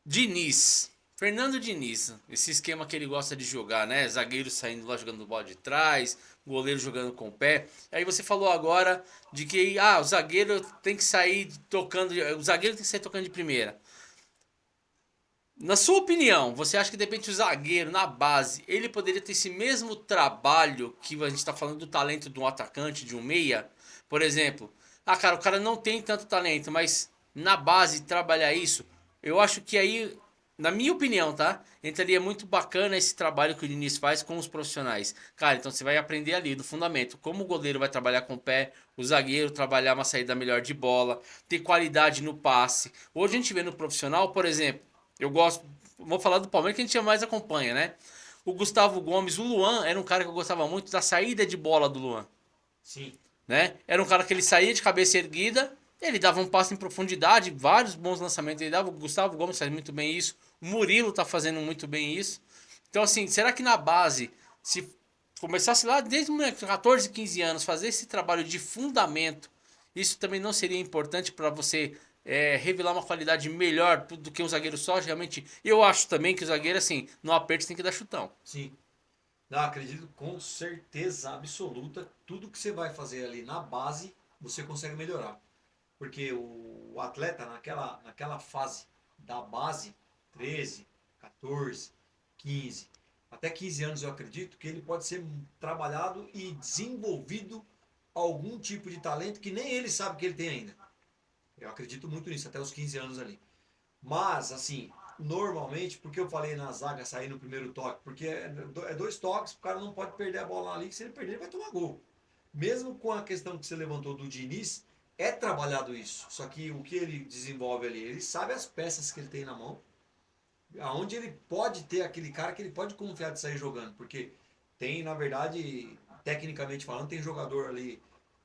Diniz. Fernando Diniz. Esse esquema que ele gosta de jogar, né? Zagueiro saindo lá jogando bola de trás, goleiro jogando com o pé. Aí você falou agora de que o zagueiro tem que sair tocando, o zagueiro tem que sair tocando de primeira. Na sua opinião, você acha que de repente o zagueiro na base, ele poderia ter esse mesmo trabalho que a gente está falando do talento de um atacante, de um meia? Por exemplo, cara, o cara não tem tanto talento, mas na base trabalhar isso, eu acho que aí, na minha opinião, tá? Entraria muito bacana esse trabalho que o Diniz faz com os profissionais. Cara, então você vai aprender ali do fundamento, como o goleiro vai trabalhar com o pé, o zagueiro trabalhar uma saída melhor de bola, ter qualidade no passe. Hoje a gente vê no profissional, por exemplo, eu gosto. Vou falar do Palmeiras que a gente mais acompanha, né? O Gustavo Gomes, o Luan, era um cara que eu gostava muito da saída de bola do Luan.
Sim.
Né? Era um cara que ele saía de cabeça erguida, ele dava um passe em profundidade, vários bons lançamentos ele dava. O Gustavo Gomes faz muito bem isso. O Murilo tá fazendo muito bem isso. Então, assim, será que na base, se começasse lá desde 14, 15 anos, fazer esse trabalho de fundamento, isso também não seria importante para você revelar uma qualidade melhor do que um zagueiro só? Realmente, eu acho também que o zagueiro, assim, no aperto tem que dar chutão.
Sim. Não, acredito com certeza absoluta, tudo que você vai fazer ali na base, você consegue melhorar. Porque o atleta naquela fase da base, 13, 14, 15, até 15 anos eu acredito que ele pode ser trabalhado e desenvolvido algum tipo de talento que nem ele sabe que ele tem ainda. Eu acredito muito nisso, até os 15 anos ali. Mas, assim, normalmente, porque eu falei na zaga sair no primeiro toque? Porque é dois toques, o cara não pode perder a bola ali, que se ele perder, ele vai tomar gol. Mesmo com a questão que você levantou do Diniz, é trabalhado isso. Só que o que ele desenvolve ali, ele sabe as peças que ele tem na mão, aonde ele pode ter aquele cara que ele pode confiar de sair jogando. Porque tem, na verdade, tecnicamente falando, tem jogador ali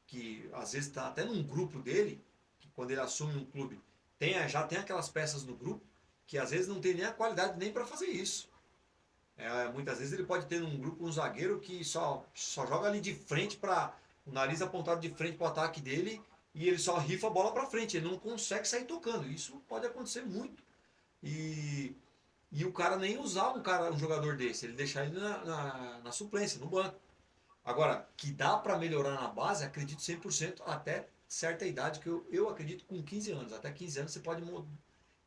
que às vezes está até num grupo dele, que quando ele assume um clube, já tem aquelas peças no grupo, que às vezes não tem nem a qualidade nem para fazer isso. Muitas vezes ele pode ter num grupo um zagueiro que só joga ali de frente para o nariz apontado de frente para o ataque dele e ele só rifa a bola para frente, ele não consegue sair tocando. Isso pode acontecer muito. E, e o cara nem usar um jogador desse, ele deixar ele na suplência, no banco. Agora, que dá para melhorar na base, acredito 100% até certa idade, que eu acredito com 15 anos. Até 15 anos você pode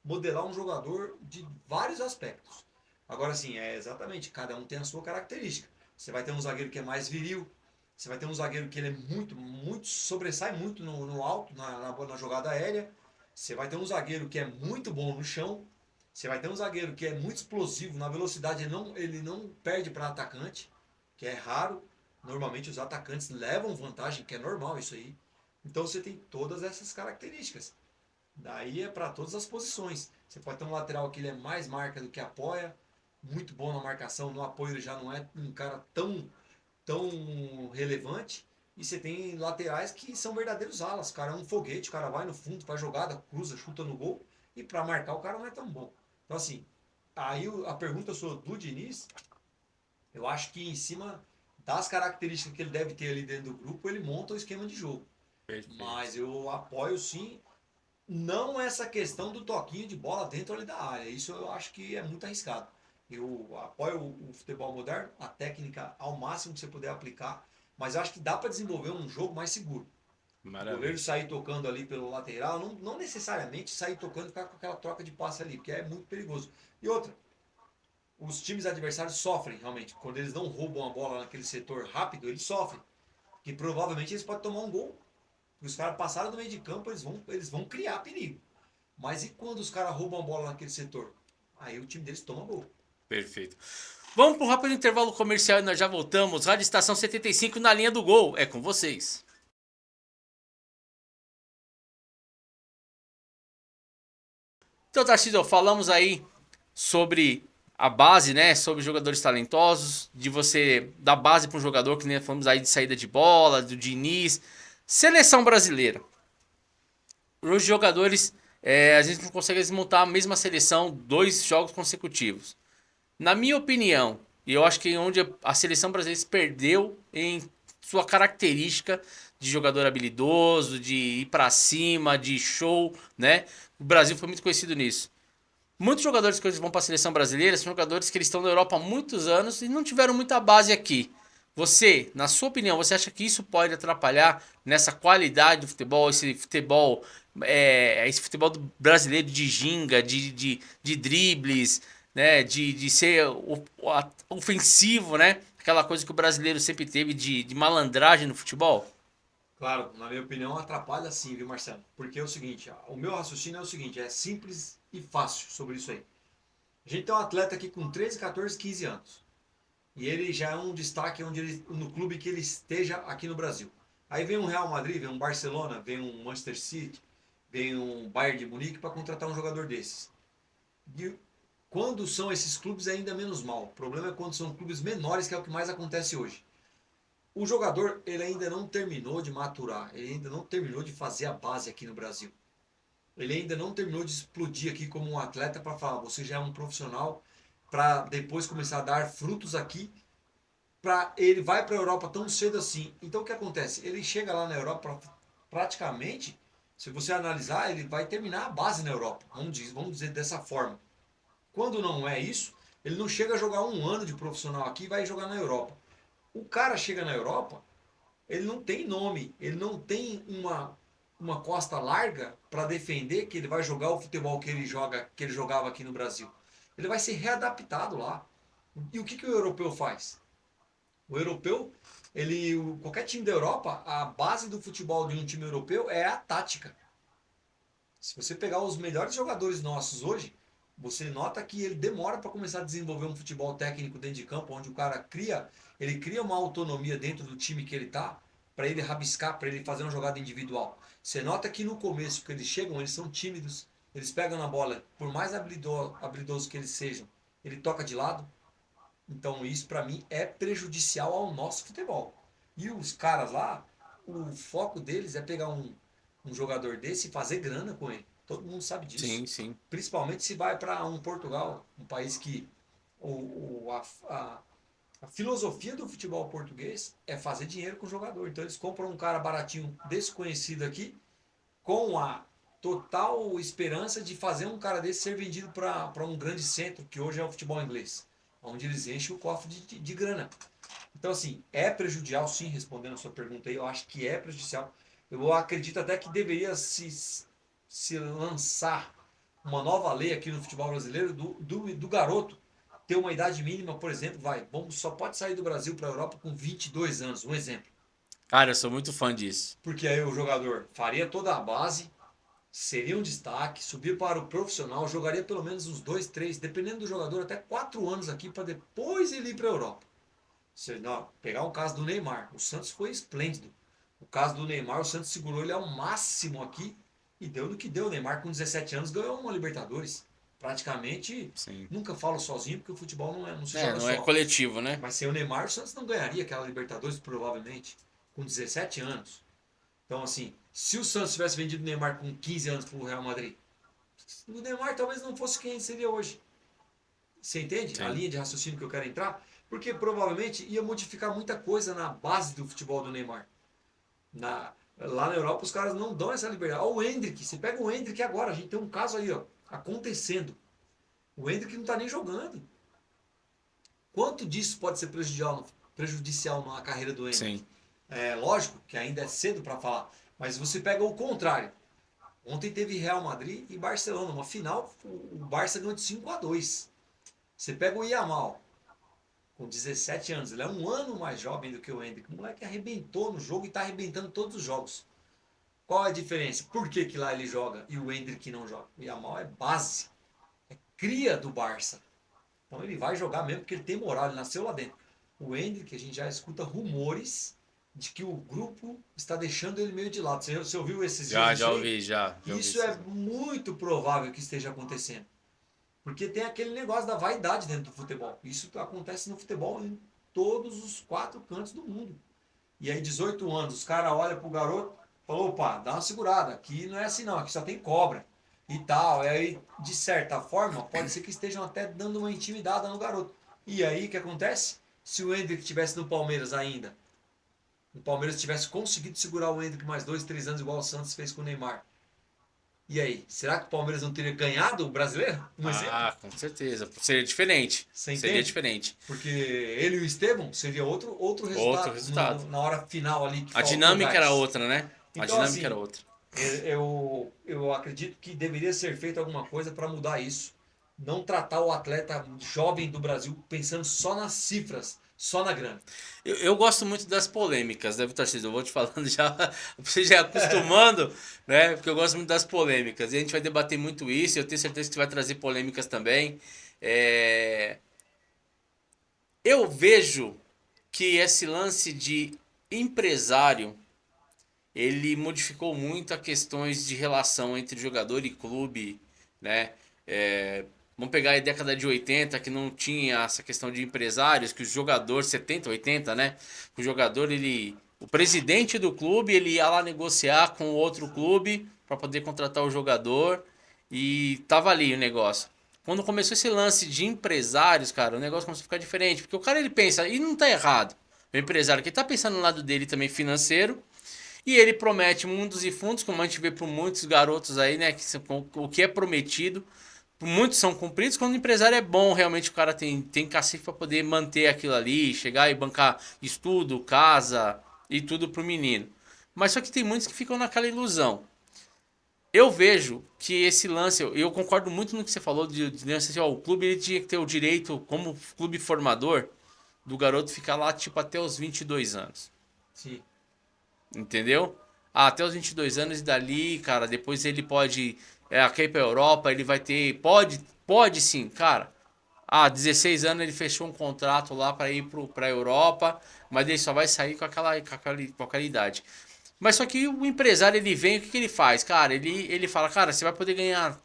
modelar um jogador de vários aspectos. Agora sim, exatamente, cada um tem a sua característica. Você vai ter um zagueiro que é mais viril, você vai ter um zagueiro que ele é muito, sobressai muito no alto, na jogada aérea. Você vai ter um zagueiro que é muito bom no chão. Você vai ter um zagueiro que é muito explosivo, na velocidade ele não perde para atacante, que é raro. Normalmente os atacantes levam vantagem, que é normal isso aí. Então você tem todas essas características. Daí é para todas as posições. Você pode ter um lateral que ele é mais marca do que apoia, muito bom na marcação, no apoio ele já não é um cara tão relevante. E você tem laterais que são verdadeiros alas. O cara é um foguete, o cara vai no fundo, faz jogada, cruza, chuta no gol. E para marcar o cara não é tão bom. Então assim, aí a pergunta sua do Diniz, eu acho que em cima das características que ele deve ter ali dentro do grupo, ele monta o esquema de jogo.
Perfeito.
Mas eu apoio sim, não essa questão do toquinho de bola dentro ali da área. Isso eu acho que é muito arriscado. Eu apoio o futebol moderno, a técnica ao máximo que você puder aplicar, mas eu acho que dá para desenvolver um jogo mais seguro. O goleiro sair tocando ali pelo lateral, não necessariamente sair tocando e ficar com aquela troca de passe ali, porque é muito perigoso. E outra, os times adversários sofrem realmente. Quando eles não roubam a bola naquele setor rápido, eles sofrem. Que provavelmente eles podem tomar um gol. Os caras passaram do meio de campo, eles vão criar perigo. Mas e quando os caras roubam a bola naquele setor? Aí o time deles toma gol.
Perfeito. Vamos para um rápido intervalo comercial e nós já voltamos. Rádio Estação 75 na linha do gol. É com vocês. Então, Tarcísio, falamos aí sobre a base, né, sobre jogadores talentosos, de você dar base para um jogador, que nem falamos aí de saída de bola, do Diniz. Seleção brasileira. Os jogadores, a gente não consegue desmontar a mesma seleção 2 jogos consecutivos. Na minha opinião, e eu acho que onde a seleção brasileira se perdeu em sua característica de jogador habilidoso, de ir pra cima, de show, né? O Brasil foi muito conhecido nisso. Muitos jogadores que hoje vão para a seleção brasileira são jogadores que eles estão na Europa há muitos anos e não tiveram muita base aqui. Você, na sua opinião, você acha que isso pode atrapalhar nessa qualidade do futebol, esse futebol brasileiro de ginga, de dribles, né, de ser ofensivo, né? Aquela coisa que o brasileiro sempre teve de malandragem no futebol?
Claro, na minha opinião, atrapalha sim, viu, Marcelo? Porque é o seguinte, o meu raciocínio é o seguinte, é simples e fácil sobre isso aí. A gente tem um atleta aqui com 13, 14, 15 anos. E ele já é um destaque no clube que ele esteja aqui no Brasil. Aí vem um Real Madrid, vem um Barcelona, vem um Manchester City, vem um Bayern de Munique para contratar um jogador desses. E quando são esses clubes é ainda menos mal. O problema é quando são clubes menores, que é o que mais acontece hoje. O jogador ele ainda não terminou de maturar, ele ainda não terminou de fazer a base aqui no Brasil. Ele ainda não terminou de explodir aqui como um atleta para falar, você já é um profissional, para depois começar a dar frutos aqui, ele vai para a Europa tão cedo assim. Então o que acontece? Ele chega lá na Europa praticamente, se você analisar, ele vai terminar a base na Europa, vamos dizer dessa forma. Quando não é isso, ele não chega a jogar um ano de profissional aqui e vai jogar na Europa. O cara chega na Europa, ele não tem nome, ele não tem uma costa larga para defender que ele vai jogar o futebol que ele jogava aqui no Brasil. Ele vai ser readaptado lá. E o que o europeu faz? O europeu, qualquer time da Europa, a base do futebol de um time europeu é a tática. Se você pegar os melhores jogadores nossos hoje, você nota que ele demora para começar a desenvolver um futebol técnico dentro de campo, onde o cara ele cria uma autonomia dentro do time que ele tá, para ele rabiscar, para ele fazer uma jogada individual. Você nota que no começo, que eles chegam, eles são tímidos, eles pegam na bola, por mais habilidoso que eles sejam, ele toca de lado. Então isso para mim é prejudicial ao nosso futebol. E os caras lá, o foco deles é pegar um jogador desse e fazer grana com ele. Todo mundo sabe disso.
Sim, sim.
Principalmente se vai para um Portugal, um país que a filosofia do futebol português é fazer dinheiro com o jogador. Então eles compram um cara baratinho desconhecido aqui, com a total esperança de fazer um cara desse ser vendido para um grande centro, que hoje é o futebol inglês, onde eles enchem o cofre de grana. Então, assim, é prejudicial, sim, respondendo a sua pergunta aí, eu acho que é prejudicial. Eu acredito até que deveria se lançar uma nova lei aqui no futebol brasileiro do garoto ter uma idade mínima, por exemplo, só pode sair do Brasil para a Europa com 22 anos, um exemplo.
Cara, eu sou muito fã disso.
Porque aí o jogador faria toda a base, seria um destaque, subir para o profissional, jogaria pelo menos uns 2, 3, dependendo do jogador, até 4 anos aqui para depois ele ir para a Europa. Pegar o caso do Neymar, o Santos foi esplêndido. O caso do Neymar, o Santos segurou ele ao máximo aqui e deu no que deu. O Neymar com 17 anos ganhou uma Libertadores. Praticamente,
Sim.
nunca falo sozinho porque o futebol não se joga
Não
só.
é coletivo, né?
Mas sem o Neymar, o Santos não ganharia aquela Libertadores provavelmente, com 17 anos. Então, assim, se o Santos tivesse vendido o Neymar com 15 anos para o Real Madrid, o Neymar talvez não fosse quem seria hoje. Você entende?
Sim.
A linha de raciocínio que eu quero entrar? Porque provavelmente ia modificar muita coisa na base do futebol do Neymar. Lá na Europa os caras não dão essa liberdade. Olha o Endrick, você pega o Endrick agora, a gente tem um caso aí, ó, acontecendo. O Endrick não está nem jogando. Quanto disso pode ser prejudicial na carreira do Endrick?
Sim.
É lógico que ainda é cedo para falar, mas você pega o contrário. Ontem teve Real Madrid e Barcelona, uma final, o Barça ganhou de 5-2. Você pega o Yamal, com 17 anos, ele é um ano mais jovem do que o Endrick. O moleque arrebentou no jogo e está arrebentando todos os jogos. Qual é a diferença? Por que lá ele joga e o Endrick não joga? O Yamal é base, é cria do Barça. Então ele vai jogar mesmo porque ele tem moral, ele nasceu lá dentro. O Endrick, a gente já escuta rumores de que o grupo está deixando ele meio de lado. Você ouviu esses dias?
Já ouvi, já.
Isso é muito provável que esteja acontecendo. Porque tem aquele negócio da vaidade dentro do futebol. Isso acontece no futebol em todos os 4 cantos do mundo. E aí, 18 anos, os caras olham pro garoto e falam, opa, dá uma segurada, aqui não é assim não, aqui só tem cobra e tal. E aí, de certa forma, pode ser que estejam até dando uma intimidada no garoto. E aí, o que acontece? Se o Endrick estivesse no Palmeiras ainda, o Palmeiras tivesse conseguido segurar o Endrick mais 2, 3 anos, igual o Santos fez com o Neymar. E aí, será que o Palmeiras não teria ganhado o brasileiro? Um exemplo?
Com certeza. Seria diferente.
Você
Seria
entende?
diferente.
Porque ele e o Estevão seria outro resultado,
Outro resultado.
na hora final ali. Que
A
faltou
dinâmica
gás.
era outra, né? A
Então,
dinâmica
assim,
era outra.
eu acredito que deveria ser feito alguma coisa para mudar isso. Não tratar o atleta jovem do Brasil pensando só nas cifras, só na grana.
Eu gosto muito das polêmicas, né, Vitor Cid? Eu vou te falando já, pra você já acostumando, né? Porque eu gosto muito das polêmicas. E a gente vai debater muito isso, e eu tenho certeza que você vai trazer polêmicas também. Eu vejo que esse lance de empresário, ele modificou muito as questões de relação entre jogador e clube, né? Vamos pegar a década de 80, que não tinha essa questão de empresários, que o jogador, 70, 80, né? O jogador, o presidente do clube, ele ia lá negociar com outro clube para poder contratar o jogador e tava ali o negócio. Quando começou esse lance de empresários, cara, o negócio começou a ficar diferente, porque o cara ele pensa, e não tá errado. O empresário que tá pensando no lado dele também financeiro, e ele promete mundos e fundos, como a gente vê por muitos garotos aí, né, o que é prometido, muitos são cumpridos. Quando o empresário é bom, realmente o cara tem cacife para poder manter aquilo ali, chegar e bancar estudo, casa e tudo pro menino. Mas só que tem muitos que ficam naquela ilusão. Eu vejo que esse lance, eu concordo muito no que você falou de assim, ó, o clube ele tinha que ter o direito, como clube formador, do garoto ficar lá tipo até os 22 anos.
Sim.
Entendeu? Até os 22 anos e dali, cara, depois ele pode aqui pra Europa, ele vai ter, pode sim, cara. 16 anos ele fechou um contrato lá para ir pra Europa, mas ele só vai sair com aquela idade. Mas só que o empresário ele vem, o que ele faz? Cara, ele fala, cara, você vai poder ganhar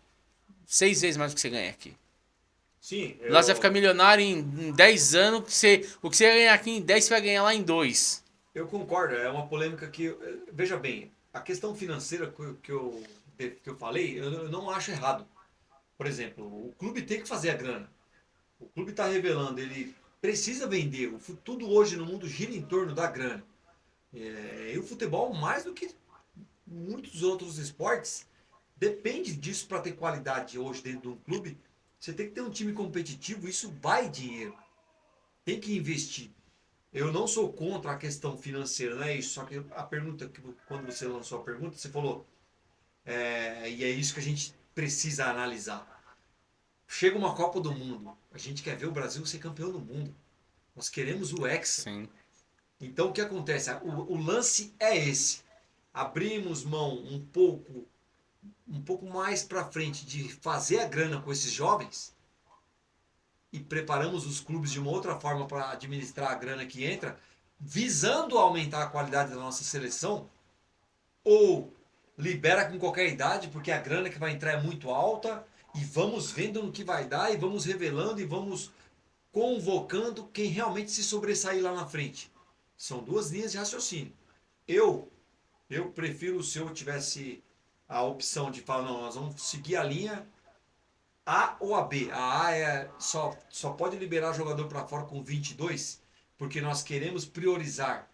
6 vezes mais do que você ganha aqui.
Sim.
Lá você vai ficar milionário em 10 anos, o que você vai ganhar aqui em 10, você vai ganhar lá em 2.
Eu concordo, é uma polêmica que. Veja bem, a questão financeira que eu falei, eu não acho errado. Por exemplo, o clube tem que fazer a grana. O clube está revelando, ele precisa vender. Tudo hoje no mundo gira em torno da grana. E o futebol, mais do que muitos outros esportes, depende disso para ter qualidade hoje dentro de um clube. Você tem que ter um time competitivo, isso vai dinheiro. Tem que investir. Eu não sou contra a questão financeira, não é isso. Só que a pergunta, quando você lançou a pergunta, você falou, e é isso que a gente precisa analisar. Chega uma Copa do Mundo, a gente quer ver o Brasil ser campeão do mundo. Nós queremos o Hexa.
Sim.
Então o que acontece? O lance é esse. Abrimos mão um pouco mais para frente de fazer a grana com esses jovens e preparamos os clubes de uma outra forma para administrar a grana que entra, visando aumentar a qualidade da nossa seleção, ou libera com qualquer idade, porque a grana que vai entrar é muito alta, e vamos vendo no que vai dar, e vamos revelando, e vamos convocando quem realmente se sobressair lá na frente. São 2 linhas de raciocínio. Eu prefiro, se eu tivesse a opção de falar, não, nós vamos seguir a linha A ou a B. A só pode liberar jogador para fora com 22, porque nós queremos priorizar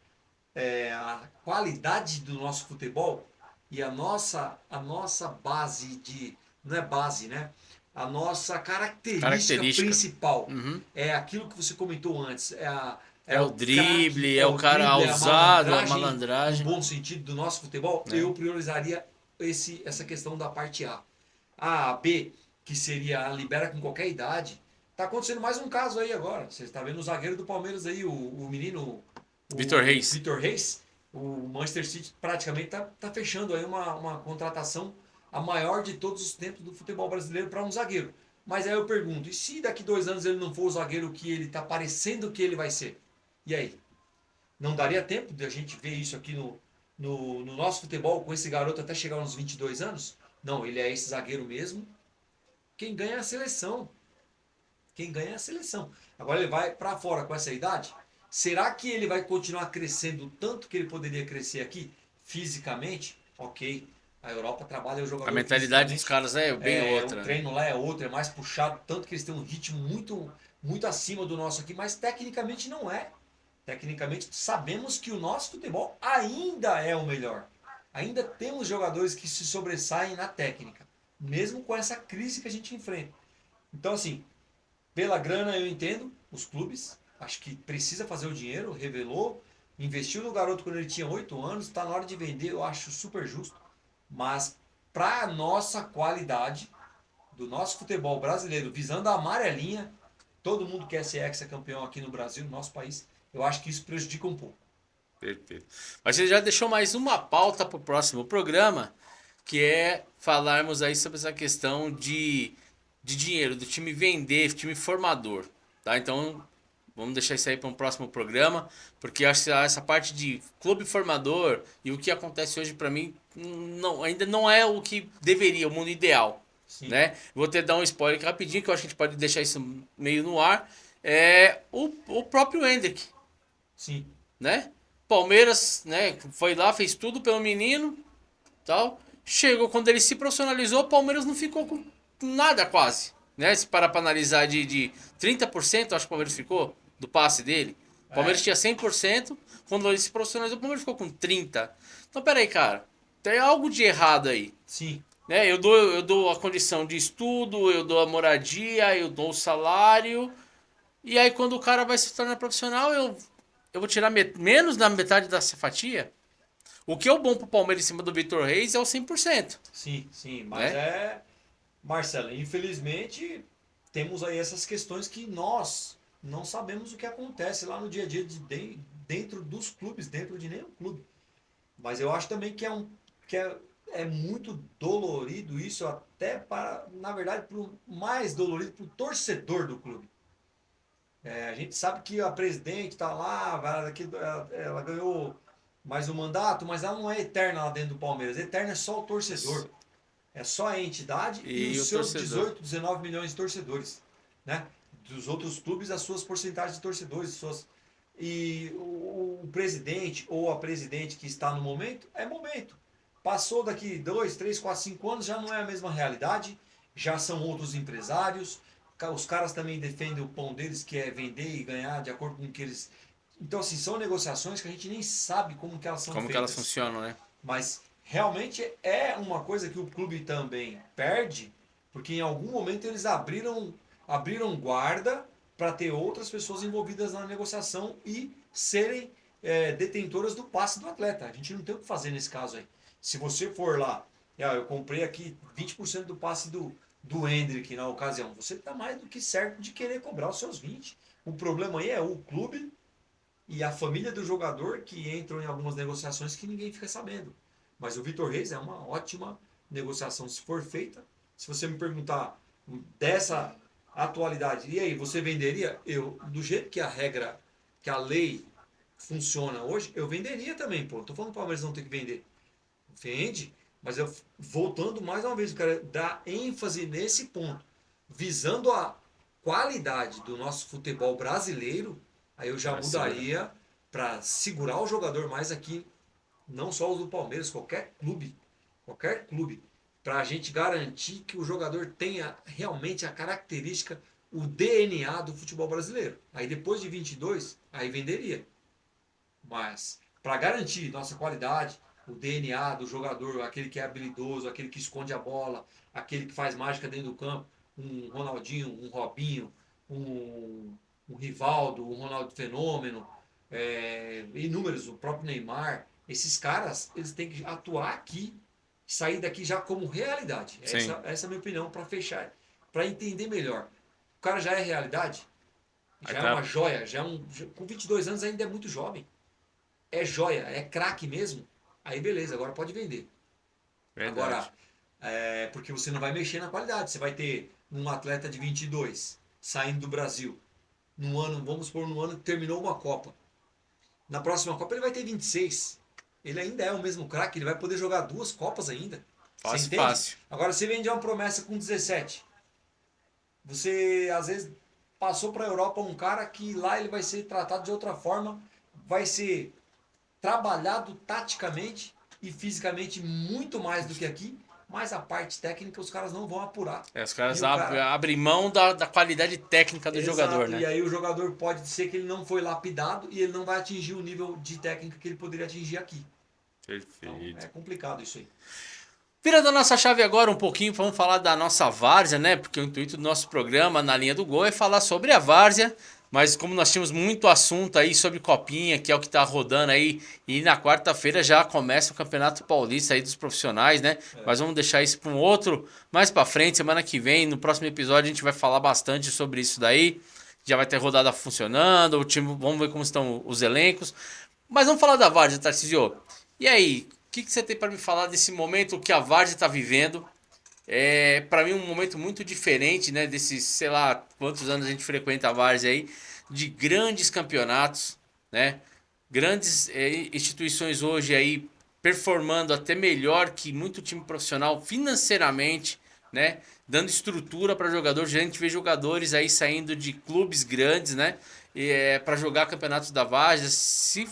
a qualidade do nosso futebol e a nossa base de... Não é base, né? A nossa característica principal.
Uhum.
É aquilo que você comentou antes.
É o drible,
craque,
é o cara
drible,
ousado, a malandragem.
No bom sentido do nosso futebol, eu priorizaria essa questão da parte A. A B, que seria a libera com qualquer idade. Tá acontecendo mais um caso aí agora. Você está vendo o zagueiro do Palmeiras aí, o menino...
Vitor Reis.
Vitor Reis. O Manchester City praticamente tá fechando aí uma contratação a maior de todos os tempos do futebol brasileiro para um zagueiro. Mas aí eu pergunto, e se daqui 2 anos ele não for o zagueiro que ele tá parecendo que ele vai ser? E aí? Não daria tempo de a gente ver isso aqui no nosso futebol com esse garoto até chegar aos 22 anos? Não, ele é esse zagueiro mesmo. Quem ganha é a seleção. Quem ganha é a seleção. Agora ele vai para fora com essa idade. Será que ele vai continuar crescendo o tanto que ele poderia crescer aqui fisicamente? Ok. A Europa trabalha o jogador
A mentalidade dos
fisicamente.
caras é bem
O
outra, né?
treino lá é outro, é mais puxado, tanto que eles têm um ritmo muito acima do nosso aqui, mas tecnicamente não é. Tecnicamente sabemos que o nosso futebol ainda é o melhor. Ainda temos jogadores que se sobressaem na técnica, mesmo com essa crise que a gente enfrenta. Então, assim, pela grana eu entendo os clubes, acho que precisa fazer o dinheiro, revelou, investiu no garoto quando ele tinha 8 anos, está na hora de vender, eu acho super justo, mas para a nossa qualidade do nosso futebol brasileiro, visando a amarelinha, todo mundo quer ser ex-campeão aqui no Brasil, no nosso país, eu acho que isso prejudica um pouco.
Perfeito. Mas você já deixou mais uma pauta para o próximo programa, que é falarmos aí sobre essa questão de dinheiro, do time vender, time formador. Tá? Então, vamos deixar isso aí para um próximo programa, porque acho que essa parte de clube formador e o que acontece hoje para mim ainda não é o que deveria, o mundo ideal.
Sim.
Né? Vou até dar um spoiler aqui rapidinho, que eu acho que a gente pode deixar isso meio no ar. É o próprio Hendrick.
Sim.
Né? Palmeiras, né, foi lá, fez tudo pelo menino, tal. Chegou quando ele se profissionalizou, o Palmeiras não ficou com nada quase, né? Se parar para analisar de 30%, acho que o Palmeiras ficou do passe dele. O Palmeiras tinha 100%, quando ele se profissionalizou, o Palmeiras ficou com 30. Então, peraí, cara, tem algo de errado aí.
Sim.
Né? Eu dou a condição de estudo, eu dou a moradia, eu dou o salário. E aí quando o cara vai se tornar profissional, eu vou tirar menos da metade dessa fatia. O que é o bom pro Palmeiras em cima do Vitor Reis é o 100%.
Sim, mas Marcelo, infelizmente temos aí essas questões que nós não sabemos o que acontece lá no dia a dia dentro dos clubes, dentro de nenhum clube. Mas eu acho também que é muito dolorido isso, até para, na verdade, mais dolorido para o torcedor do clube. A gente sabe que a presidente está lá, ela ganhou mais um mandato, mas ela não é eterna lá dentro do Palmeiras. Eterna é só o torcedor. É só a entidade e os seus
torcedor.
18, 19 milhões de torcedores. Né? Dos outros clubes, as suas porcentagens de torcedores. E o presidente ou a presidente que está no momento, é momento. Passou daqui 2, 3, 4, 5 anos, já não é a mesma realidade. Já são outros empresários. Os caras também defendem o pão deles, que é vender e ganhar de acordo com o que eles... Então, assim, são negociações que a gente nem sabe como que elas são feitas.
Como que elas funcionam, né?
Mas realmente é uma coisa que o clube também perde, porque em algum momento eles abriram guarda para ter outras pessoas envolvidas na negociação e serem detentoras do passe do atleta. A gente não tem o que fazer nesse caso aí. Se você for lá, eu comprei aqui 20% do passe do Hendrick na ocasião, você está mais do que certo de querer cobrar os seus 20%. O problema aí é o clube e a família do jogador que entram em algumas negociações que ninguém fica sabendo. Mas o Vitor Reis é uma ótima negociação se for feita. Se você me perguntar dessa atualidade, e aí, você venderia? Do jeito que a regra, que a lei funciona hoje, eu venderia também, pô. Não tô falando para o Palmeiras não ter que vender. Vende, mas voltando mais uma vez, eu quero dar ênfase nesse ponto. Visando a qualidade do nosso futebol brasileiro, aí eu já mudaria para segurar o jogador mais aqui, não só os do Palmeiras, qualquer clube, para a gente garantir que o jogador tenha realmente a característica, o DNA do futebol brasileiro. Aí depois de 22, aí venderia. Mas para garantir nossa qualidade, o DNA do jogador, aquele que é habilidoso, aquele que esconde a bola, aquele que faz mágica dentro do campo, um Ronaldinho, um Robinho, um Rivaldo, um Ronaldo Fenômeno, inúmeros, o próprio Neymar, esses caras, eles têm que atuar aqui, sair daqui já como realidade. Essa é a minha opinião, para fechar, para entender melhor. O cara já é realidade, já é uma joia, com 22 anos ainda é muito jovem. É joia, é craque mesmo. Aí beleza, agora pode vender.
Verdade.
Agora, porque você não vai mexer na qualidade. Você vai ter um atleta de 22 saindo do Brasil. Vamos supor, no ano que terminou uma Copa. Na próxima Copa ele vai ter 26. Ele ainda é o mesmo craque, ele vai poder jogar 2 Copas ainda.
Fácil.
Agora, você vende uma promessa com 17. Você, às vezes, passou para a Europa um cara que lá ele vai ser tratado de outra forma, vai ser trabalhado taticamente e fisicamente muito mais do que aqui, mas a parte técnica os caras não vão apurar.
Os caras
E o cara-
abrem mão da qualidade técnica do
Exato,
jogador, né?
e aí o jogador pode ser que ele não foi lapidado e ele não vai atingir o nível de técnica que ele poderia atingir aqui. Então
Perfeito.
é complicado isso aí.
Virando a nossa chave agora um pouquinho, vamos falar da nossa várzea, né? Porque o intuito do nosso programa na linha do gol é falar sobre a várzea. Mas como nós tínhamos muito assunto aí sobre Copinha, que é o que tá rodando aí, e na quarta-feira já começa o Campeonato Paulista aí dos profissionais, né? Mas vamos deixar isso para um outro, mais para frente, semana que vem, no próximo episódio a gente vai falar bastante sobre isso daí. Já vai ter rodada funcionando, o time, vamos ver como estão os elencos. Mas vamos falar da várzea, Tarcísio. E aí, o que você tem para me falar desse momento que a várzea está vivendo? É, para mim, um momento muito diferente, né? Desses, sei lá, quantos anos a gente frequenta a várzea aí, de grandes campeonatos, né? Grandes instituições hoje aí performando até melhor que muito time profissional financeiramente, né? Dando estrutura para jogadores. A gente vê jogadores aí saindo de clubes grandes, né? Para jogar campeonatos da várzea, se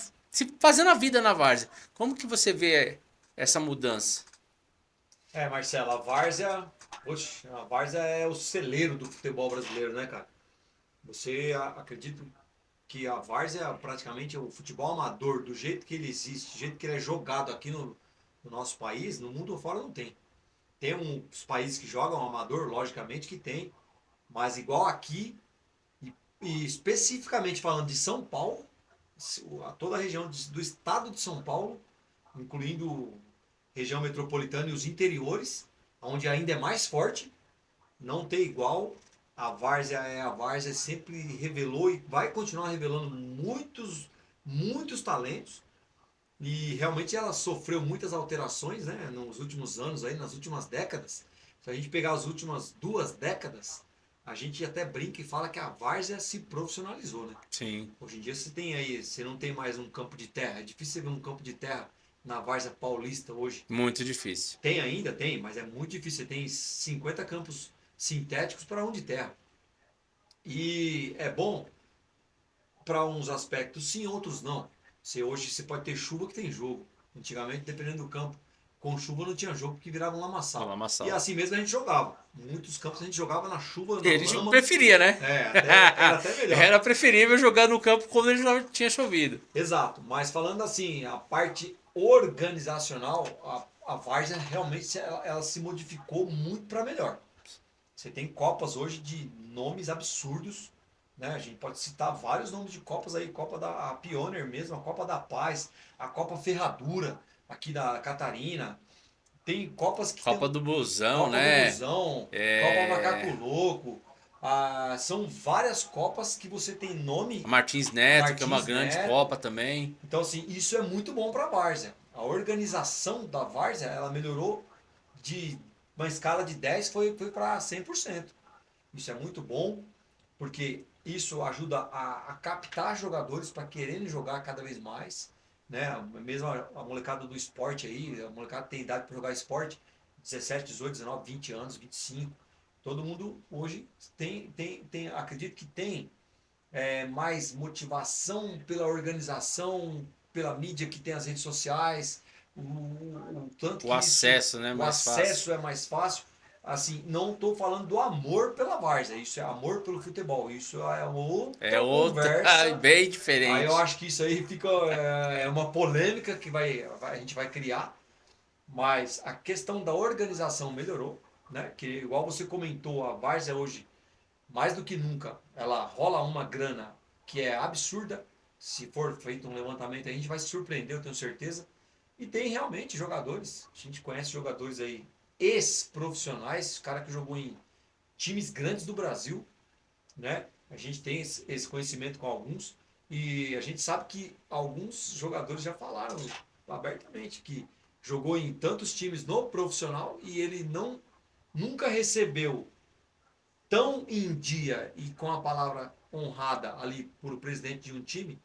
fazendo a vida na várzea. Como que você vê essa mudança?
Marcelo, poxa, a várzea é o celeiro do futebol brasileiro, né, cara? Você acredita que a várzea praticamente é o futebol amador, do jeito que ele existe, do jeito que ele é jogado aqui no nosso país, no mundo fora não tem. Tem uns países que jogam amador, logicamente que tem, mas igual aqui, e especificamente falando de São Paulo, toda a região do estado de São Paulo, incluindo região metropolitana e os interiores, onde ainda é mais forte, não tem igual. A várzea é a várzea, sempre revelou e vai continuar revelando muitos talentos. E realmente ela sofreu muitas alterações, né, nos últimos anos, aí, nas últimas décadas. Se a gente pegar as últimas 2 décadas, a gente até brinca e fala que a várzea se profissionalizou, né?
Sim.
Hoje em dia você não tem mais um campo de terra. É difícil você ver um campo de terra na várzea paulista hoje.
Muito difícil.
Tem ainda, tem, mas é muito difícil. Você tem 50 campos sintéticos para um de terra. E é bom para uns aspectos sim, outros não. Hoje você pode ter chuva que tem jogo. Antigamente, dependendo do campo, com chuva não tinha jogo porque virava um lamaçal.
Um lamaçal.
E assim mesmo a gente jogava. Muitos campos a gente jogava na chuva, na
Ele
lama.
preferia, né?
Era até melhor.
Era preferível jogar no campo quando ele não tinha chovido.
Exato, mas falando assim, a parte organizacional, a várzea realmente ela se modificou muito para melhor. Você tem copas hoje de nomes absurdos, né? A gente pode citar vários nomes de copas aí, Copa da Pioneer mesmo, a Copa da Paz, a Copa Ferradura, aqui da Catarina. Tem copas que
Copa
tem,
do Busão,
Copa
né?
do Busão, Copa Macaco Louco. São várias copas que você tem nome.
A Martins Neto, que é uma
Martins
grande
Neto.
Copa também.
Então, assim, isso é muito bom para a várzea. A organização da várzea, ela melhorou de uma escala de 10 foi para 100%. Isso é muito bom, porque isso ajuda a captar jogadores para quererem jogar cada vez mais. Né? Mesmo a molecada do esporte aí, a molecada tem idade para jogar esporte, 17, 18, 19, 20 anos, 25. Todo mundo hoje acredito que tem mais motivação pela organização, pela mídia que tem as redes sociais, tanto
O acesso, né?
o
Mais
acesso
fácil.
é mais fácil. Assim, não estou falando do amor pela várzea, isso é amor pelo futebol, isso é outra conversa.
Bem diferente.
Aí eu acho que isso aí fica uma polêmica que a gente vai criar, mas a questão da organização melhorou, né? Que igual você comentou, a várzea hoje mais do que nunca, ela rola uma grana que é absurda. Se for feito um levantamento, a gente vai se surpreender, eu tenho certeza. E tem realmente jogadores, a gente conhece jogadores aí, ex-profissionais, cara que jogou em times grandes do Brasil, né? A gente tem esse conhecimento com alguns, e a gente sabe que alguns jogadores já falaram abertamente que jogou em tantos times no profissional e ele nunca recebeu tão em dia e com a palavra honrada ali por o presidente de um time,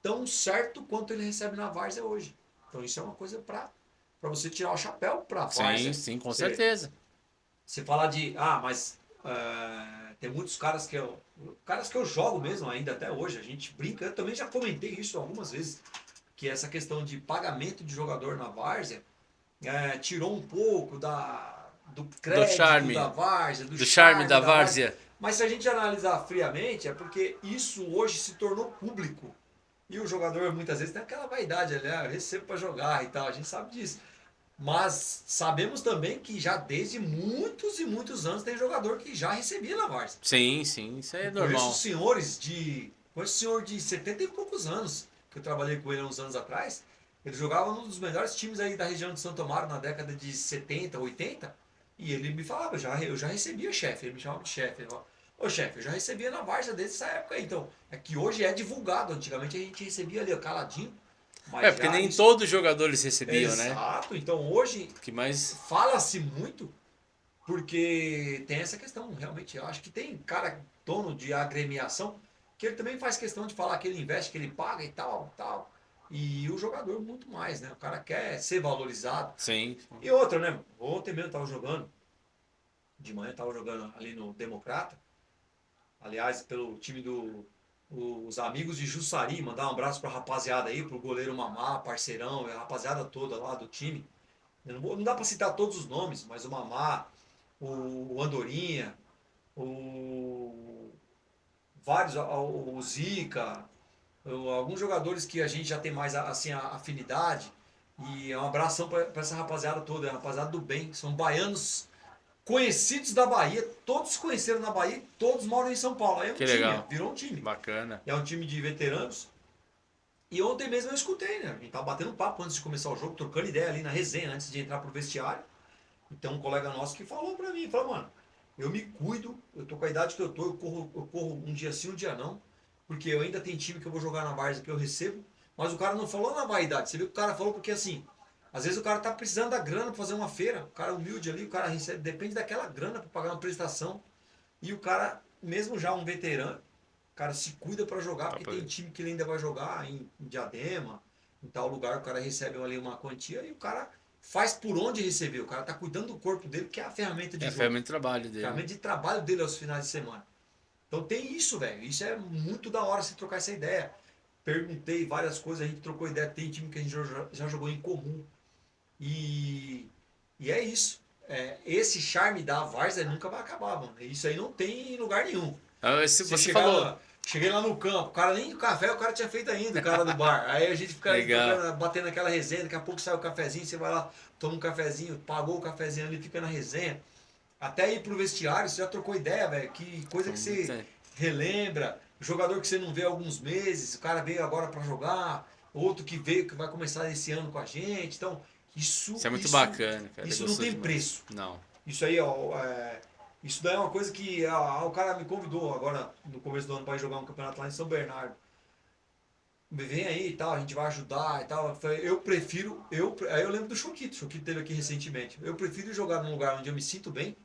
tão certo quanto ele recebe na várzea hoje. Então isso é uma coisa para você tirar o chapéu para a várzea.
Sim, com certeza.
Você fala mas tem muitos caras que eu jogo mesmo ainda até hoje, a gente brinca, eu também já comentei isso algumas vezes, que essa questão de pagamento de jogador na várzea tirou um pouco do crédito
charme.
da várzea,
Do charme da várzea.
Mas se a gente analisar friamente, é porque isso hoje se tornou público. E o jogador muitas vezes tem aquela vaidade ali, eu recebo para jogar e tal, a gente sabe disso. Mas sabemos também que já desde muitos e muitos anos tem jogador que já recebia na várzea.
Sim, isso aí é normal.
Conheço senhor de 70 e poucos anos, que eu trabalhei com ele há uns anos atrás. Ele jogava num dos melhores times aí da região de Santo Amaro na década de 70, 80. E ele me falava, eu já recebia chefe, ele me chamava de chefe. Ele falava, ô chefe, eu já recebia na várzea desde essa época aí. Então, é que hoje é divulgado. Antigamente a gente recebia ali, ó, caladinho. Mas
Porque nem todos os jogadores recebiam, né?
Exato. Então hoje
Que mais...
fala-se muito porque tem essa questão. Realmente, eu acho que tem cara, dono de agremiação, que ele também faz questão de falar que ele investe, que ele paga e tal, tal. E o jogador muito mais, né? O cara quer ser valorizado.
Sim.
E outra, né? Ontem mesmo eu tava jogando, de manhã eu tava jogando ali no Democrata. Aliás, pelo time os amigos de Jussari, mandar um abraço pra rapaziada aí, pro goleiro Mamá, parceirão, a rapaziada toda lá do time. Não dá pra citar todos os nomes, mas o Mamá, o Andorinha, vários, o Zica, alguns jogadores que a gente já tem mais assim, a afinidade. E é um abração para essa rapaziada toda, é uma rapaziada do bem, são baianos conhecidos da Bahia, todos se conheceram na Bahia, todos moram em São Paulo. Aí é um
Que
time,
legal.
Virou um time.
Bacana.
É um time de veteranos. E ontem mesmo eu escutei, né? A gente tava batendo papo antes de começar o jogo, trocando ideia ali na resenha, antes de entrar pro vestiário. Então um colega nosso que falou pra mim, falou, mano, eu me cuido, eu tô com a idade que eu tô, eu corro um dia sim, um dia não, porque eu ainda tenho time que eu vou jogar na várzea que eu recebo, mas o cara não falou na vaidade, você viu que o cara falou porque assim, às vezes o cara tá precisando da grana pra fazer uma feira, o cara humilde ali, o cara recebe, depende daquela grana pra pagar uma prestação, e o cara, mesmo já um veterano, o cara se cuida pra jogar, porque tem time que ele ainda vai jogar em Diadema, em tal lugar, o cara recebe ali uma quantia e o cara faz por onde receber. O cara tá cuidando do corpo dele, que é a ferramenta de jogo.
É a ferramenta de trabalho dele.
A ferramenta de trabalho dele aos finais de semana. Então tem isso, velho. Isso é muito da hora se trocar essa ideia. Perguntei várias coisas, a gente trocou ideia. Tem time que a gente já jogou em comum. E é isso. Esse charme da várzea nunca vai acabar, mano. Isso aí não tem em lugar nenhum.
Você falou...
Cheguei lá no campo, o cara nem o café o cara tinha feito ainda, o cara do bar. Aí a gente fica batendo aquela resenha, daqui a pouco sai o cafezinho, você vai lá, toma um cafezinho, pagou o cafezinho ali, fica na resenha. Até ir pro vestiário, você já trocou ideia, velho. Que coisa que você relembra. Jogador que você não vê há alguns meses, o cara veio agora para jogar, outro que veio, que vai começar esse ano com a gente. Então, isso
é muito bacana, cara.
Isso não tem preço.
Não.
Isso aí, ó. Isso daí é uma coisa que o cara me convidou agora no começo do ano para ir jogar um campeonato lá em São Bernardo. Vem aí e tal, a gente vai ajudar e tal. Eu prefiro. Aí eu lembro do Choquito. O Choquito teve aqui recentemente. Eu prefiro jogar num lugar onde eu me sinto bem,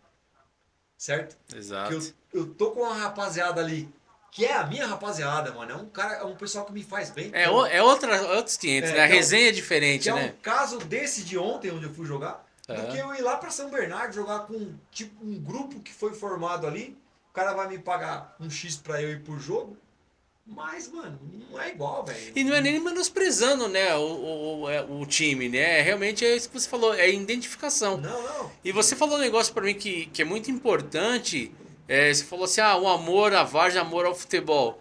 certo?
Exato.
Que eu tô com uma rapaziada ali, que é a minha rapaziada, mano. É um pessoal que me faz bem.
Outros 500, né? A resenha é diferente,
que
né?
É um caso desse de ontem, onde eu fui jogar. Do que eu ir lá para São Bernardo jogar com tipo um grupo que foi formado ali, o cara vai me pagar um X para eu ir por jogo, mas, mano, não é igual, velho.
E não é nem menosprezando, né, o time, né? Realmente é isso que você falou, é identificação.
Não.
E você falou um negócio para mim que é muito importante, você falou assim, o amor à várzea, amor ao futebol.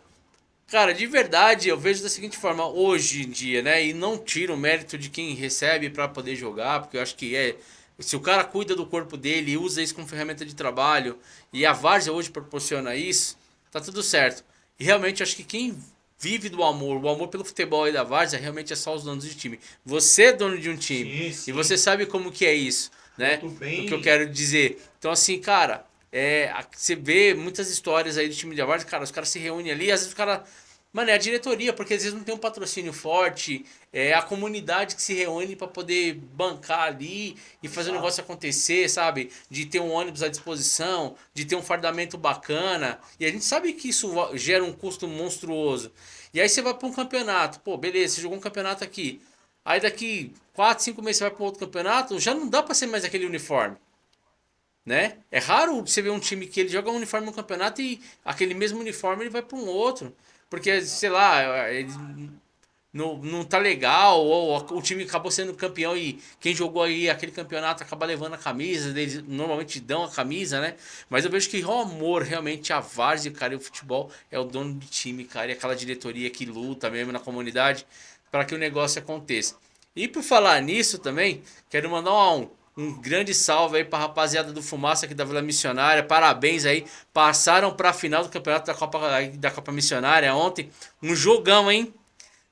Cara, de verdade, eu vejo da seguinte forma, hoje em dia, né, e não tiro o mérito de quem recebe para poder jogar, porque eu acho que se o cara cuida do corpo dele e usa isso como ferramenta de trabalho, e a várzea hoje proporciona isso, tá tudo certo. E realmente acho que quem vive do amor, o amor pelo futebol e da várzea, realmente é só os donos de time. Você é dono de um time,
sim.
E você sabe como que é isso, né?
Muito bem.
O que eu quero dizer. Então assim, cara, você vê muitas histórias aí do time da várzea, cara, os caras se reúnem ali, às vezes o cara... Mano, é a diretoria, porque às vezes não tem um patrocínio forte, é a comunidade que se reúne para poder bancar ali e fazer o negócio acontecer, sabe? De ter um ônibus à disposição, de ter um fardamento bacana. E a gente sabe que isso gera um custo monstruoso. E aí você vai para um campeonato, pô, beleza, você jogou um campeonato aqui. Aí daqui 4, 5 meses você vai para outro campeonato, já não dá para ser mais aquele uniforme. né? É raro você ver um time que ele joga um uniforme no campeonato e aquele mesmo uniforme ele vai para um outro. Porque, sei lá, ele não tá legal, ou o time acabou sendo campeão e quem jogou aí aquele campeonato acaba levando a camisa, eles normalmente dão a camisa, né? Mas eu vejo que o amor realmente a várzea, cara, e o futebol é o dono de time, cara, e aquela diretoria que luta mesmo na comunidade para que o negócio aconteça. E por falar nisso também, quero mandar um grande salve aí pra rapaziada do Fumaça aqui da Vila Missionária. Parabéns aí. Passaram pra final do campeonato da Copa Missionária ontem. Um jogão, hein?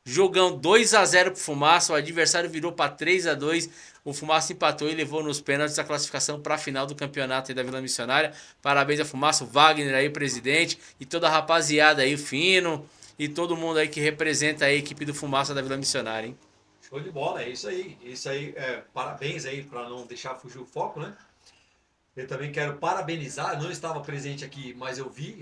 Jogão 2-0 pro Fumaça, o adversário virou para 3-2. O Fumaça empatou e levou nos pênaltis a classificação para a final do campeonato aí da Vila Missionária. Parabéns ao Fumaça, o Wagner aí, presidente, e toda a rapaziada aí, o Fino, e todo mundo aí que representa a equipe do Fumaça da Vila Missionária, hein?
Show de bola, é isso aí. Isso aí, parabéns aí para não deixar fugir o foco, né? Eu também quero parabenizar, não estava presente aqui, mas eu vi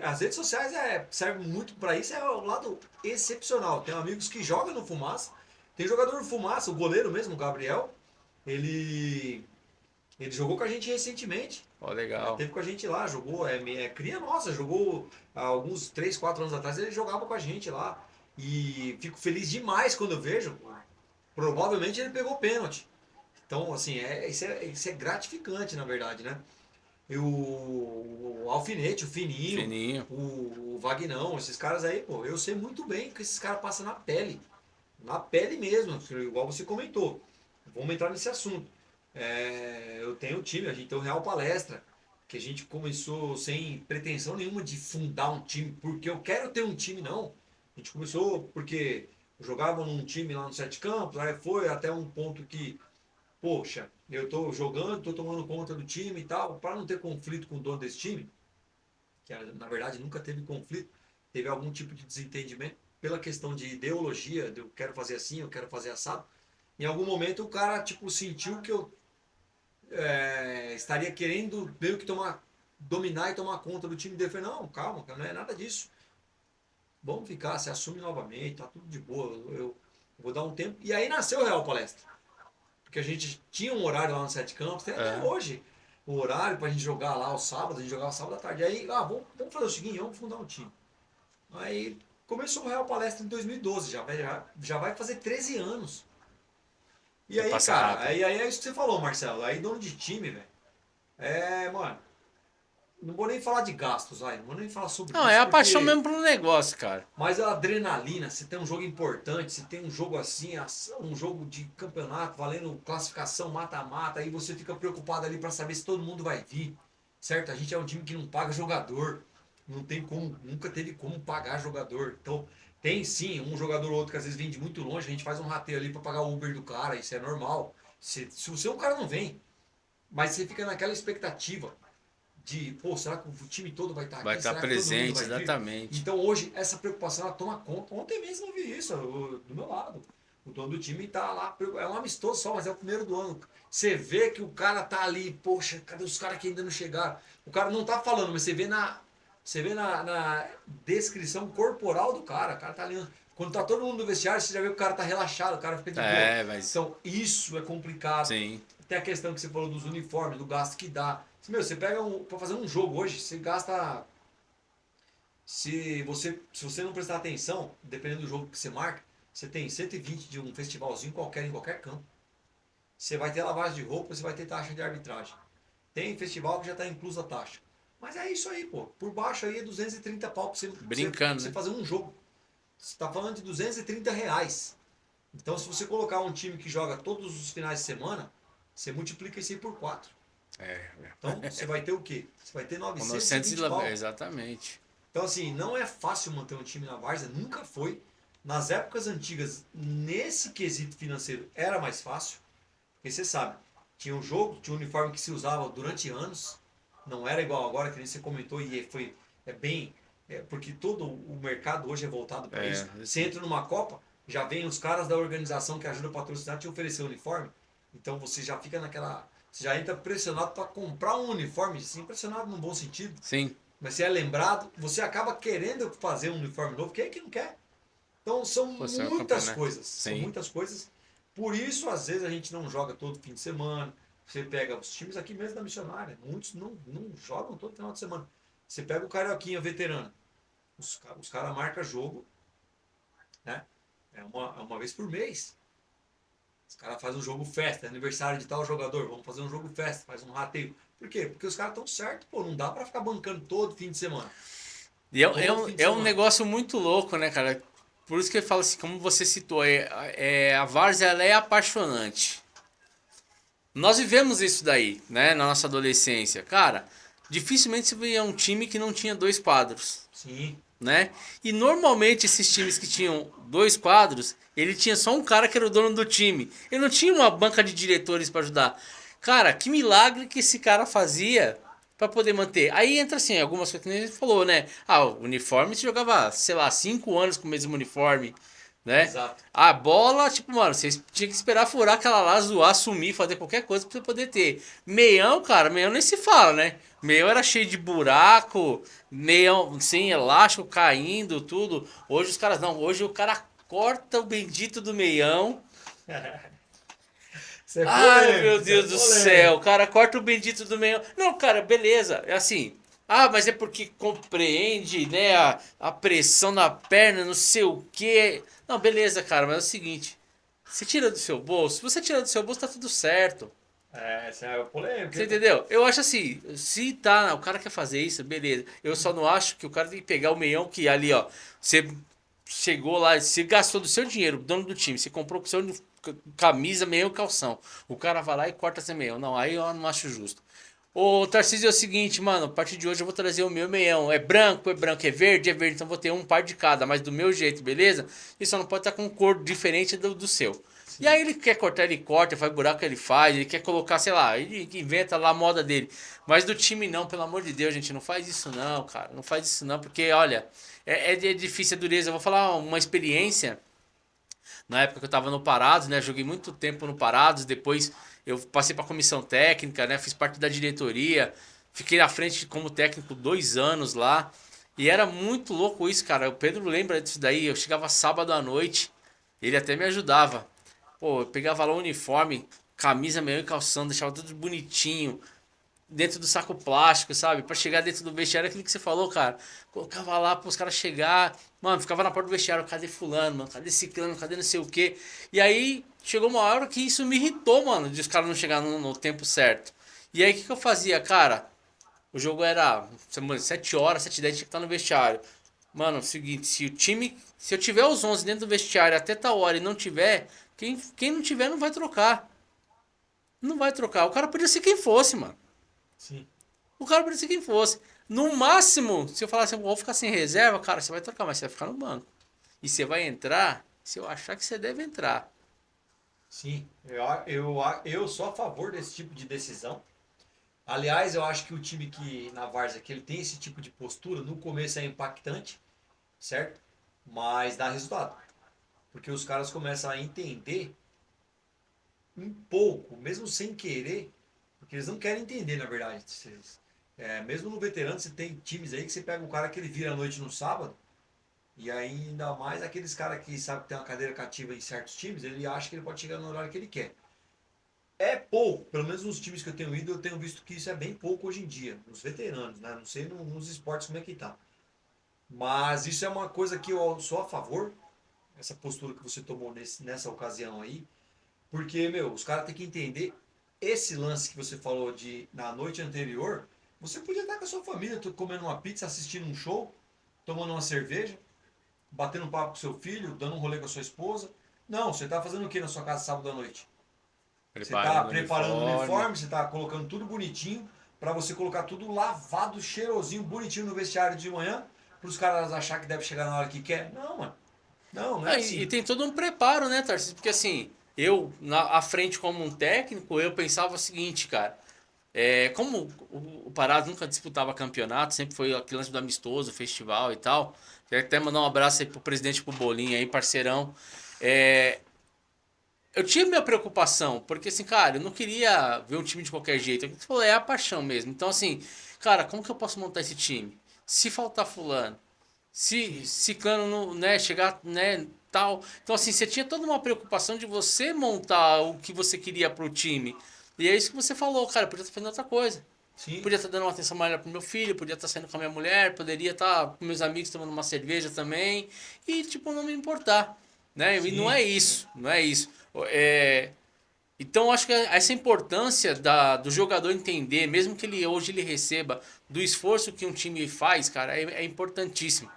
as redes sociais servem muito para isso, é o lado excepcional. Tenho amigos que jogam no Fumaça, tem jogador do Fumaça, o goleiro mesmo, o Gabriel, ele ele jogou com a gente recentemente.
Ó, legal.
Teve com a gente lá, jogou, cria nossa, jogou há alguns 3 4 anos atrás, ele jogava com a gente lá. E fico feliz demais quando eu vejo. Provavelmente ele pegou pênalti. Então, assim, isso é gratificante, na verdade, né? E o Alfinete, o Fininho,
Fininho.
o Vagnão, esses caras aí, pô, eu sei muito bem que esses caras passam na pele. Na pele mesmo, igual você comentou. Vamos entrar nesse assunto. Eu tenho um time, a gente tem o Real Palestra, que a gente começou sem pretensão nenhuma de fundar um time, porque eu quero ter um time, não. A gente começou porque eu jogava num time lá no Sete Campos, aí foi até um ponto que, poxa, eu tô jogando, tô tomando conta do time e tal, para não ter conflito com o dono desse time, que na verdade nunca teve conflito, teve algum tipo de desentendimento pela questão de ideologia, de eu quero fazer assim, eu quero fazer assado. Em algum momento o cara tipo sentiu que eu estaria querendo meio que dominar e tomar conta do time dele. Eu falei, não, calma, não é nada disso. Vamos ficar, se assume novamente, tá tudo de boa, eu vou dar um tempo. E aí nasceu o Real Palestra. Porque a gente tinha um horário lá no Sete Campos, tem até hoje o horário pra gente jogar lá os sábados, a gente jogava sábado à tarde. E aí, vamos fazer o seguinte, vamos fundar um time. Aí começou o Real Palestra em 2012, já vai fazer 13 anos. E aí, cara, aí é isso que você falou, Marcelo. Aí dono de time, velho. Mano, não vou nem falar de gastos, vai. Não vou nem falar sobre
Não,
isso.
é a paixão mesmo pelo negócio, cara.
Mas a adrenalina, se tem um jogo importante, se tem um jogo assim, um jogo de campeonato, valendo classificação mata-mata, aí você fica preocupado ali pra saber se todo mundo vai vir, certo? A gente é um time que não paga jogador, não tem como, nunca teve como pagar jogador. Então, tem sim um jogador ou outro que às vezes vem de muito longe, a gente faz um rateio ali pra pagar o Uber do cara, isso é normal. Se o seu cara não vem, mas você fica naquela expectativa de, pô, será que o time todo vai estar aqui?
Vai estar
Será que todo mundo
presente,
vai vir?
exatamente.
Então hoje essa preocupação ela toma conta. Ontem mesmo eu vi isso do meu lado. O dono do time tá lá, é um amistoso só, mas é o primeiro do ano. Você vê que o cara tá ali, poxa, cadê os caras que ainda não chegaram? O cara não tá falando, mas você vê na descrição corporal do cara. O cara tá ali. Quando tá todo mundo no vestiário, você já vê que o cara tá relaxado, o cara fica de boa.
Mas...
Então isso é complicado.
Sim.
Tem a questão que você falou dos uniformes, do gasto que dá. Você pega pra fazer um jogo hoje, você gasta. Se você não prestar atenção, dependendo do jogo que você marca, você tem 120 de um festivalzinho qualquer em qualquer campo. Você vai ter lavagem de roupa, você vai ter taxa de arbitragem. Tem festival que já está incluso a taxa. Mas é isso aí, pô. Por baixo aí é 230 pau pra você fazer um jogo. Você está falando de 230 reais. Então se você colocar um time que joga todos os finais de semana, você multiplica isso aí por 4. Então você vai ter o quê? Você vai ter 920 pau.
Exatamente.
Então assim, não é fácil manter um time na várzea, nunca foi. Nas épocas antigas, nesse quesito financeiro, era mais fácil. Porque você sabe, tinha um jogo, tinha um uniforme que se usava durante anos. Não era igual agora, que nem você comentou, e porque todo o mercado hoje é voltado para isso. Você entra numa Copa, já vem os caras da organização que ajuda a patrocinar te oferecer o uniforme. Então você já fica naquela... Você já entra pressionado para comprar um uniforme, sim, pressionado num bom sentido.
Sim.
Mas você é lembrado, você acaba querendo fazer um uniforme novo, quem é que não quer? Então são muitas coisas.
Sim.
São muitas coisas. Por isso, às vezes, a gente não joga todo fim de semana. Você pega os times aqui mesmo da Missionária, muitos não jogam todo final de semana. Você pega o Carioquinha veterano, os caras marcam jogo, né? É uma vez por mês. Os caras fazem um jogo festa, aniversário de tal jogador, vamos fazer um jogo festa, faz um rateio. Por quê? Porque os caras estão certos, pô, não dá pra ficar bancando todo fim de semana.
E
Todo fim de
é um
semana.
negócio muito louco, né, cara? Por isso que eu falo assim, como você citou, a várzea ela é apaixonante. Nós vivemos isso daí, né, na nossa adolescência. Cara, dificilmente você via um time que não tinha dois quadros,
Sim,
né? E normalmente esses times que tinham dois quadros, ele tinha só um cara que era o dono do time. Ele não tinha uma banca de diretores para ajudar. Cara, que milagre que esse cara fazia para poder manter. Aí entra assim, algumas coisas que a gente falou, né? Ah, o uniforme você jogava, sei lá, 5 anos com o mesmo uniforme, né?
exato.
A bola, tipo, mano, vocês tinham que esperar furar aquela lá, zoar, sumir, fazer qualquer coisa pra você poder ter. Meião, cara, meião nem se fala, né? Meião era cheio de buraco, meião sem elástico caindo, tudo. Hoje os caras não, hoje o cara corta o bendito do meião.
Isso é
Ai,
polêmico,
meu
isso é
Deus do
polêmico.
céu, cara, corta o bendito do meião. Não, cara, beleza, é assim. Ah, mas é porque compreende, né, a pressão na perna, não sei o quê. Não, beleza, cara, mas é o seguinte. Você tira do seu bolso, se você tirar do seu bolso, tá tudo certo.
Essa é polêmica.
Você entendeu? Eu acho assim, se tá, o cara quer fazer isso, beleza. Eu só não acho que o cara tem que pegar o meião que ali, ó, você chegou lá, você gastou do seu dinheiro, dono do time, você comprou com seu camisa, meião e calção. O cara vai lá e corta esse meião. Não, aí eu não acho justo. Ô, Tarcísio, é o seguinte, mano, a partir de hoje eu vou trazer o meu meião. É branco, é verde, então vou ter um par de cada, mas do meu jeito, beleza? E só não pode estar com cor diferente do seu. E aí ele quer cortar, ele corta, faz buraco, ele faz, ele quer colocar, sei lá, ele inventa lá a moda dele. Mas do time não, pelo amor de Deus, gente, não faz isso não, cara. Não faz isso não, porque, olha, é difícil a dureza. Eu vou falar uma experiência. Na época que eu tava no Parados, né? Joguei muito tempo no Parados, depois eu passei pra comissão técnica, né? Fiz parte da diretoria, fiquei à frente como técnico 2 anos lá. E era muito louco isso, cara. O Pedro lembra disso daí. Eu chegava sábado à noite, ele até me ajudava. Pô, eu pegava lá o uniforme, camisa, meio e calção, deixava tudo bonitinho, dentro do saco plástico, sabe? Pra chegar dentro do vestiário, aquilo que você falou, cara. Colocava lá pros caras chegar. Mano, ficava na porta do vestiário, cadê fulano, mano? Cadê ciclano? Cadê não sei o quê? E aí, chegou uma hora que isso me irritou, mano, de os caras não chegarem no tempo certo. E aí, o que eu fazia? Cara, o jogo era 7 horas, 7h10, tinha que estar no vestiário. Mano, é o seguinte, se o time... Se eu tiver os 11 dentro do vestiário até tal hora e não tiver, quem não tiver não vai trocar. Não vai trocar. O cara podia ser quem fosse, mano.
Sim.
O cara podia ser quem fosse. No máximo, se eu falar assim, vou ficar sem reserva, cara, você vai trocar, mas você vai ficar no banco. E você vai entrar se eu achar que você deve entrar.
Sim, eu sou a favor desse tipo de decisão. Aliás, eu acho que o time que na Várzea que ele tem esse tipo de postura, no começo é impactante, certo? Mas dá resultado. Porque os caras começam a entender um pouco, mesmo sem querer, porque eles não querem entender, na verdade. Mesmo no veterano, você tem times aí que você pega um cara que ele vira à noite no sábado, e ainda mais aqueles caras que sabem que tem uma cadeira cativa em certos times, ele acha que ele pode chegar no horário que ele quer. É pouco, pelo menos nos times que eu tenho ido, eu tenho visto que isso é bem pouco hoje em dia, nos veteranos, né? Não sei nos esportes como é que tá. Mas isso é uma coisa que eu sou a favor, essa postura que você tomou nessa ocasião aí, porque, meu, os caras têm que entender esse lance que você falou de na noite anterior, você podia estar com a sua família, comendo uma pizza, assistindo um show, tomando uma cerveja, batendo um papo com seu filho, dando um rolê com a sua esposa. Não, você está fazendo o que na sua casa sábado à noite? Você está preparando o uniforme, você está colocando tudo bonitinho, para você colocar tudo lavado, cheirosinho, bonitinho no vestiário de manhã, para os caras achar que deve chegar na hora que quer. Não, mano. Não é
Ah,
assim.
e tem todo um preparo, né, Tarcísio? Porque assim, à frente como um técnico, eu pensava o seguinte, cara. Como o Pará nunca disputava campeonato, sempre foi aquele lance do amistoso, festival e tal. Quero até mandar um abraço aí pro presidente, pro Bolinha aí, parceirão. Eu tinha minha preocupação, porque assim, cara, eu não queria ver um time de qualquer jeito. Você falou, é a paixão mesmo. Então, assim, cara, como que eu posso montar esse time? Se faltar fulano, se ciclano, né, chegar, né, tal. Então, assim, você tinha toda uma preocupação de você montar o que você queria pro time. E é isso que você falou, cara, podia estar fazendo outra coisa.
Sim.
Podia estar dando uma atenção maior pro meu filho, podia estar saindo com a minha mulher, poderia estar com meus amigos tomando uma cerveja também. E, tipo, não me importar. Né? E não
Sim,
é isso, não é isso. É, então, acho que essa importância do jogador entender, mesmo que hoje ele receba, do esforço que um time faz, cara, é importantíssimo.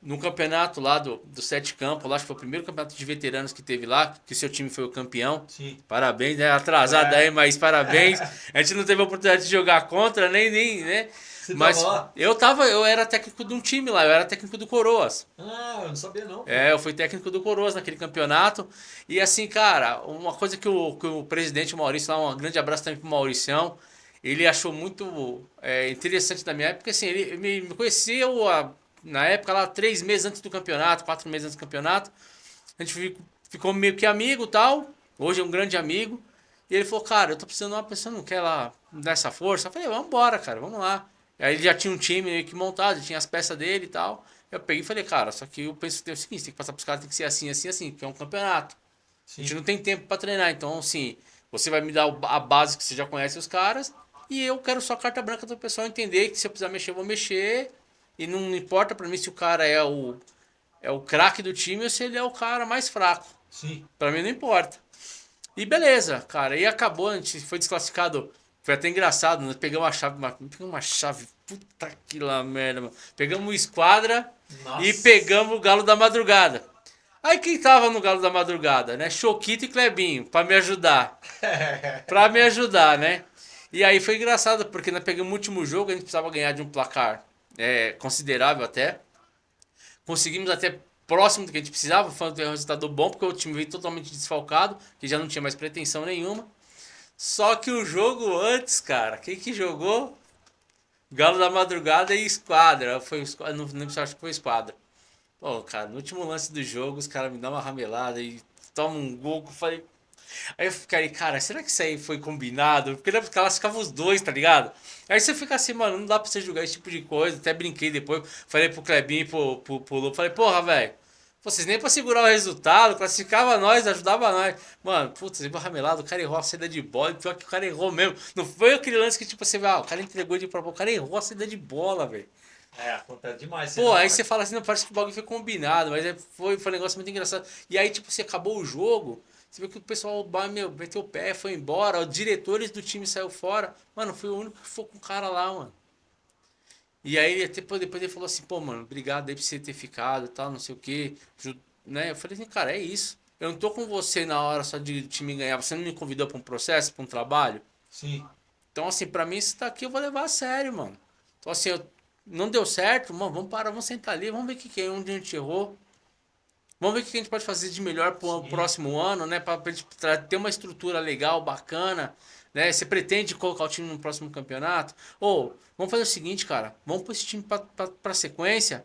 No campeonato lá do Sete Campos, lá, acho que foi o primeiro campeonato de veteranos que teve lá, que o seu time foi o campeão.
sim.
Parabéns, né? Atrasado
É.
aí, mas parabéns. A gente não teve a oportunidade de jogar contra, nem, né?
Você
Mas
tava lá?
eu era técnico de um time lá, eu era técnico do Coroas.
Ah, eu não sabia não. Pô.
Eu fui técnico do Coroas naquele campeonato. E assim, cara, uma coisa que o presidente Maurício, lá, um grande abraço também pro Mauricião, ele achou muito interessante da minha época, assim, ele me conheceu na época lá 3 meses antes do campeonato, 4 meses antes do campeonato. A gente ficou meio que amigo e tal. Hoje é um grande amigo. E ele falou, cara, eu tô precisando de uma pessoa, não quer lá dar essa força? Eu falei, vamos embora, cara, vamos lá. Aí ele já tinha um time meio que montado, tinha as peças dele e tal. Eu peguei e falei, cara, só que eu penso que é o seguinte, tem que passar pros caras, tem que ser assim, assim, assim, que é um campeonato. A gente
Sim.
não tem tempo pra treinar, então assim, você vai me dar a base que você já conhece os caras, e eu quero só a carta branca do pessoal entender que se eu precisar mexer, eu vou mexer. E não importa pra mim se o cara é o craque do time ou se ele é o cara mais fraco.
Sim.
Pra mim não importa. E beleza, cara. E acabou, a gente foi desclassificado. Foi até engraçado, nós pegamos uma chave, puta que lá merda, mano. Pegamos o Esquadra
Nossa.
e pegamos o Galo da Madrugada. Aí quem tava no Galo da Madrugada, né? Choquito e Clebinho, pra me ajudar. Pra me ajudar, né? E aí foi engraçado, porque nós pegamos o último jogo, a gente precisava ganhar de um placar considerável até. Conseguimos até próximo do que a gente precisava, foi um resultado bom, porque o time veio totalmente desfalcado, que já não tinha mais pretensão nenhuma. Só que o jogo antes, cara, quem que jogou? Galo da Madrugada e Esquadra. Foi Esquadra, não lembro se eu acho que foi Esquadra. Pô, cara, no último lance do jogo, os caras me dão uma ramelada e tomam um gol. Eu falei. Aí eu fiquei, cara, será que isso aí foi combinado? Porque classificava os dois, tá ligado? Aí você fica assim, mano, não dá pra você julgar esse tipo de coisa. Até brinquei depois, falei pro Clebinho e pro Lu, falei, porra, velho. Vocês nem pra segurar o resultado, classificava nós, ajudava nós. Mano, putz, ramelado, o cara errou a saída de bola, pior que o cara errou mesmo. Não foi aquele lance que, tipo, você vai, o cara entregou de propósito, o cara errou a saída de bola, velho.
Acontece demais.
Pô, aí você fala assim, não, parece que o bagulho foi combinado, mas foi um negócio muito engraçado. E aí, tipo, você acabou o jogo, você viu que o pessoal, meteu o pé, foi embora, os diretores do time saiu fora. Mano, fui o único que foi com o cara lá, mano. E aí, depois ele falou assim, pô, mano, obrigado aí por você ter ficado e tal, não sei o quê. Né? Eu falei assim, cara, é isso. Eu não tô com você na hora só de time ganhar. Você não me convidou pra um processo, pra um trabalho?
Sim.
Então, assim, pra mim, isso daqui eu vou levar a sério, mano. Então, assim, não deu certo, mano, vamos parar, vamos sentar ali, vamos ver o que é, onde a gente errou. Vamos ver o que a gente pode fazer de melhor pro
Sim.
próximo ano, né? Pra gente ter uma estrutura legal, bacana, né? Você pretende colocar o time no próximo campeonato? Ou, vamos fazer o seguinte, cara, vamos pôr esse time pra sequência.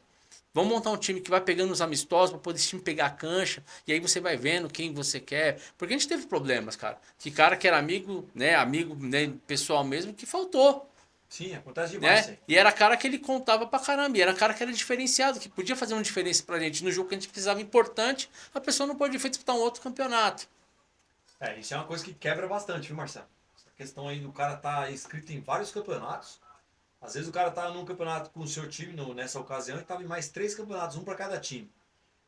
Vamos montar um time que vai pegando os amistosos para poder esse time pegar a cancha. E aí você vai vendo quem você quer. Porque a gente teve problemas, cara. Que cara que era amigo, né? Amigo, né, pessoal mesmo, que faltou.
Sim, acontece demais.
Né? E era cara que ele contava pra caramba. E era cara que era diferenciado, que podia fazer uma diferença pra gente. No jogo que a gente precisava importante, a pessoa não pode disputar um outro campeonato.
Isso é uma coisa que quebra bastante, viu, Marcelo? Essa questão aí do cara tá inscrito em vários campeonatos. Às vezes o cara tá num campeonato com o seu time nessa ocasião e tava em mais 3 campeonatos, um para cada time.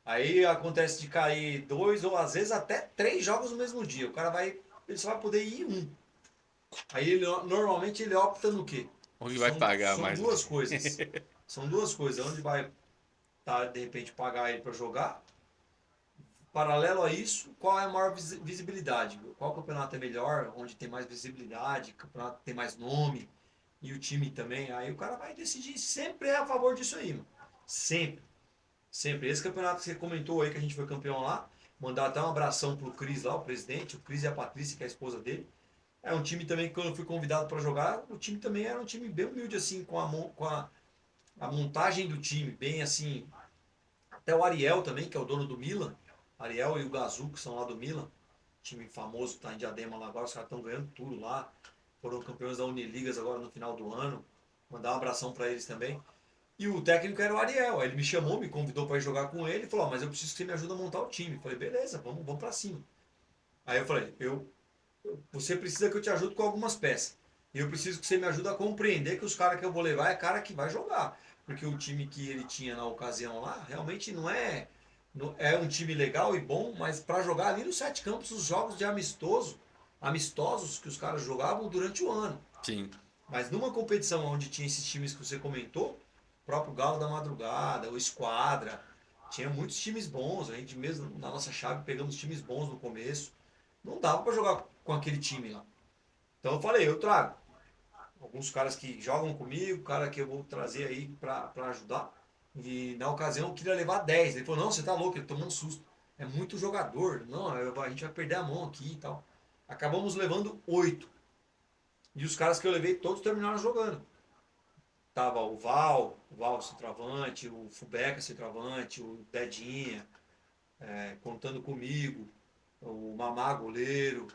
Aí acontece de cair 2 ou às vezes até 3 jogos no mesmo dia. O cara ele só vai poder ir em um. Aí normalmente ele opta no quê?
Onde vai pagar mais?
São duas coisas. São duas coisas. Onde vai de repente pagar ele para jogar. Paralelo a isso, qual é a maior visibilidade? Qual campeonato é melhor? Onde tem mais visibilidade? Campeonato tem mais nome? E o time também, aí o cara vai decidir, sempre é a favor disso aí, mano. Sempre. Sempre. Esse campeonato que você comentou aí, que a gente foi campeão lá, mandar até um abração pro Cris lá, o presidente, o Cris e a Patrícia, que é a esposa dele. É um time também que quando eu fui convidado para jogar, o time também era um time bem humilde, assim, com a montagem do time, bem assim. Até o Ariel também, que é o dono do Milan. Ariel e o Gazu, que são lá do Milan. Time famoso, tá em Diadema lá agora, os caras estão ganhando tudo lá. Foram campeões da Uniligas agora no final do ano. Mandar um abração para eles também. E o técnico era o Ariel. Aí ele me chamou, me convidou para ir jogar com ele e falou: mas eu preciso que você me ajude a montar o time. Eu falei: beleza, vamos para cima. Aí eu falei: eu você precisa que eu te ajude com algumas peças. E eu preciso que você me ajude a compreender que os caras que eu vou levar é cara que vai jogar. Porque o time que ele tinha na ocasião lá, realmente é um time legal e bom, mas para jogar ali no Sete Campos, os jogos de amistosos que os caras jogavam durante o ano.
Sim.
Mas numa competição onde tinha esses times que você comentou, o próprio Galo da Madrugada, o Esquadra, tinha muitos times bons. A gente mesmo, na nossa chave, pegamos times bons no começo. Não dava para jogar com aquele time lá. Então eu falei, eu trago alguns caras que jogam comigo, cara que eu vou trazer aí para ajudar. E na ocasião eu queria levar 10. Ele falou, não, você tá louco, ele tomou um susto. É muito jogador. Não, a gente vai perder a mão aqui e tal. Acabamos levando 8. E os caras que eu levei, todos terminaram jogando. Tava o Val centroavante, o Fubeca centroavante, o Dedinha, contando comigo, o Mamá goleiro.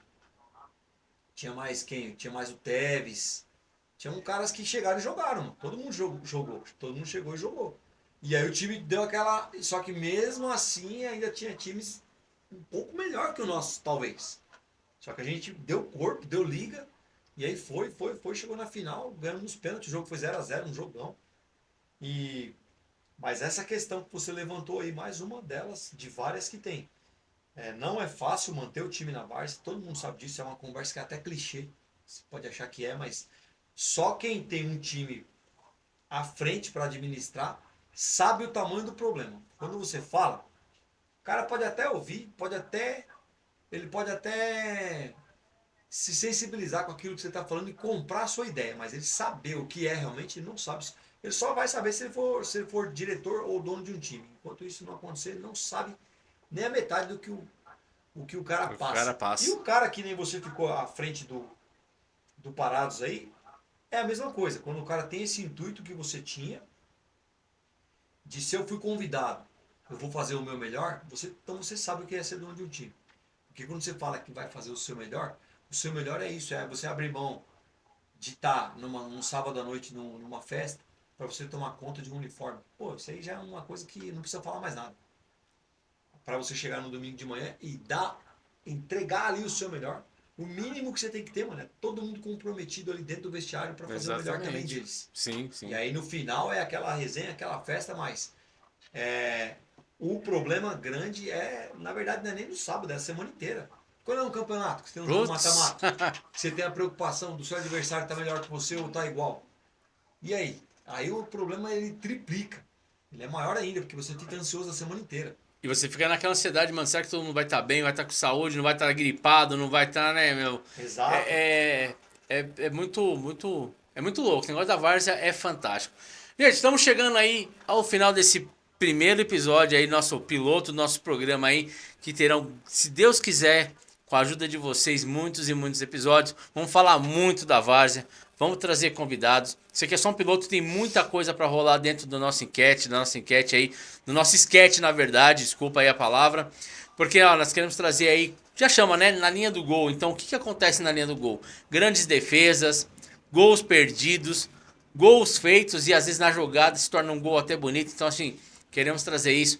Tinha mais quem? Tinha mais o Teves. Tinha caras que chegaram e jogaram, mano. Todo mundo jogou. Todo mundo chegou e jogou. E aí o time deu aquela. Só que mesmo assim ainda tinha times um pouco melhor que o nosso, talvez. Só que a gente deu corpo, deu liga. E aí foi, chegou na final, ganhando nos pênaltis. O jogo foi 0-0, um jogão. Mas essa questão que você levantou aí, mais uma delas, de várias que tem. Não é fácil manter o time na Várzea, todo mundo sabe disso, é uma conversa que é até clichê. Você pode achar que é, mas só quem tem um time à frente para administrar sabe o tamanho do problema. Quando você fala, o cara pode até ouvir, ele pode até se sensibilizar com aquilo que você está falando e comprar a sua ideia, mas ele saber o que é realmente, ele não sabe. Ele só vai saber se ele for diretor ou dono de um time. Enquanto isso não acontecer, ele não sabe nem a metade do que o cara passa. E o cara que nem você ficou à frente do Parados aí, é a mesma coisa. Quando o cara tem esse intuito que você tinha, de se eu fui convidado, eu vou fazer o meu melhor, então você sabe o que é ser dono de um time. Porque quando você fala que vai fazer o seu melhor é isso, é você abrir mão de estar num sábado à noite numa festa para você tomar conta de um uniforme. Pô, isso aí já é uma coisa que não precisa falar mais nada. Para você chegar no domingo de manhã e entregar ali o seu melhor. O mínimo que você tem que ter, mano, é todo mundo comprometido ali dentro do vestiário para fazer o melhor também deles.
Sim, sim.
E aí no final é aquela resenha, aquela festa, mas o problema grande na verdade, não é nem no sábado, é a semana inteira. Quando é um campeonato, que você tem um jogo mata-mata, você tem a preocupação do seu adversário estar melhor que você ou estar igual. E aí? Aí o problema ele triplica. Ele é maior ainda, porque você fica ansioso a semana inteira.
E você fica naquela ansiedade, mano, será que todo mundo vai estar bem, vai estar com saúde, não vai estar gripado, não vai estar, né, meu?
Exato.
É muito louco. O negócio da Várzea é fantástico. Gente, estamos chegando aí ao final desse primeiro episódio aí, nosso piloto, nosso programa aí, que terão, se Deus quiser, com a ajuda de vocês, muitos e muitos episódios. Vamos falar muito da Várzea. Vamos trazer convidados. Isso aqui é só um piloto, tem muita coisa para rolar dentro da nossa enquete aí, do nosso sketch, na verdade, desculpa aí a palavra. Porque nós queremos trazer aí, já chama, né, na linha do gol. Então, o que acontece na linha do gol? Grandes defesas, gols perdidos, gols feitos e às vezes na jogada se torna um gol até bonito. Então, assim, queremos trazer isso.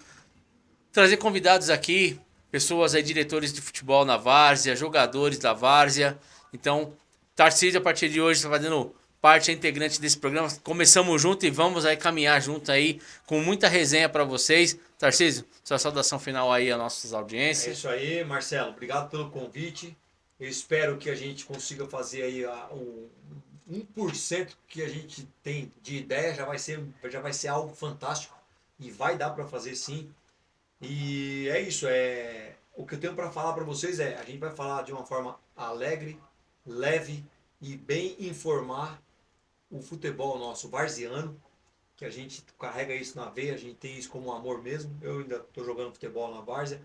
Trazer convidados aqui, pessoas aí, diretores de futebol na Várzea, jogadores da Várzea. Então, Tarcísio, a partir de hoje, está fazendo parte integrante desse programa. Começamos junto e vamos aí caminhar junto aí, com muita resenha para vocês. Tarcísio, sua saudação final aí às nossas audiências.
É isso aí, Marcelo. Obrigado pelo convite. Eu espero que a gente consiga fazer aí o 1% que a gente tem de ideia. Já vai ser algo fantástico. E vai dar para fazer sim. E é isso. O que eu tenho para falar para vocês a gente vai falar de uma forma alegre, leve e bem informar o futebol nosso varziano, que a gente carrega isso na veia, a gente tem isso como amor mesmo. Eu ainda estou jogando futebol na várzea,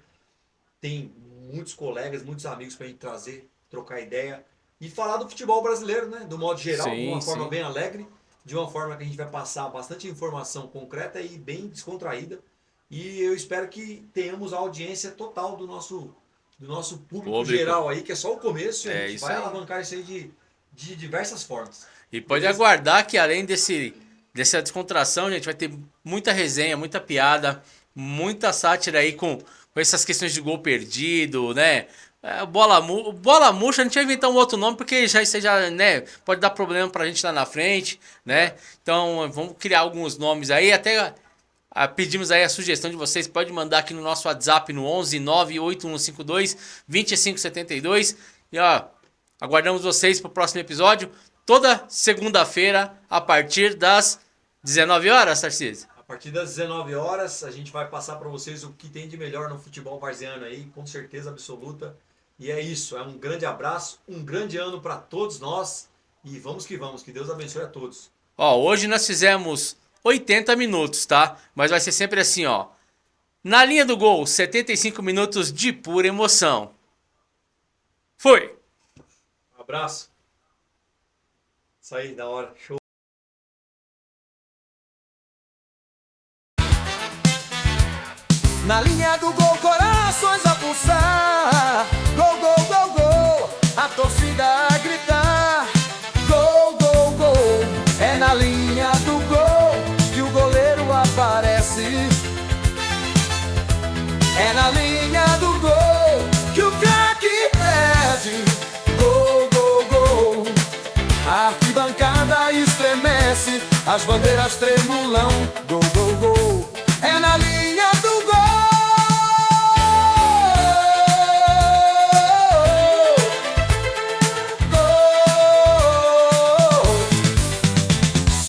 tem muitos colegas, muitos amigos para a gente trazer, trocar ideia e falar do futebol brasileiro, né? Do modo geral, de uma forma bem alegre, de uma forma que a gente vai passar bastante informação concreta e bem descontraída. E eu espero que tenhamos a audiência total do nosso público geral aí, que é só o começo, e a gente vai alavancar isso aí de diversas formas.
E pode aguardar que além dessa descontração, gente, vai ter muita resenha, muita piada, muita sátira aí com essas questões de gol perdido, né? Bola murcha, a gente vai inventar um outro nome, porque isso aí já, né, pode dar problema pra gente lá na frente, né? Então, vamos criar alguns nomes aí, até pedimos aí a sugestão de vocês, pode mandar aqui no nosso WhatsApp no 11 98152 2572. E ó, aguardamos vocês pro próximo episódio, toda segunda-feira, a partir das 19 horas, Tarcísio.
A partir das 19 horas, a gente vai passar para vocês o que tem de melhor no futebol varziano aí, com certeza absoluta. E é isso, é um grande abraço, um grande ano para todos nós e vamos, que Deus abençoe a todos.
Ó, hoje nós fizemos 80 minutos, tá? Mas vai ser sempre assim, ó. Na linha do gol, 75 minutos de pura emoção. Foi!
Um abraço. Isso aí, da hora. Show.
Na linha do gol, corações a pulsar. Gol, gol, gol, gol. A torcida a gritar. Gol, gol, gol. É na linha do gol que o goleiro aparece. É na linha do gol que o craque pede. Gol, gol, gol. A arquibancada estremece, as bandeiras tremulam. Gol, gol, gol.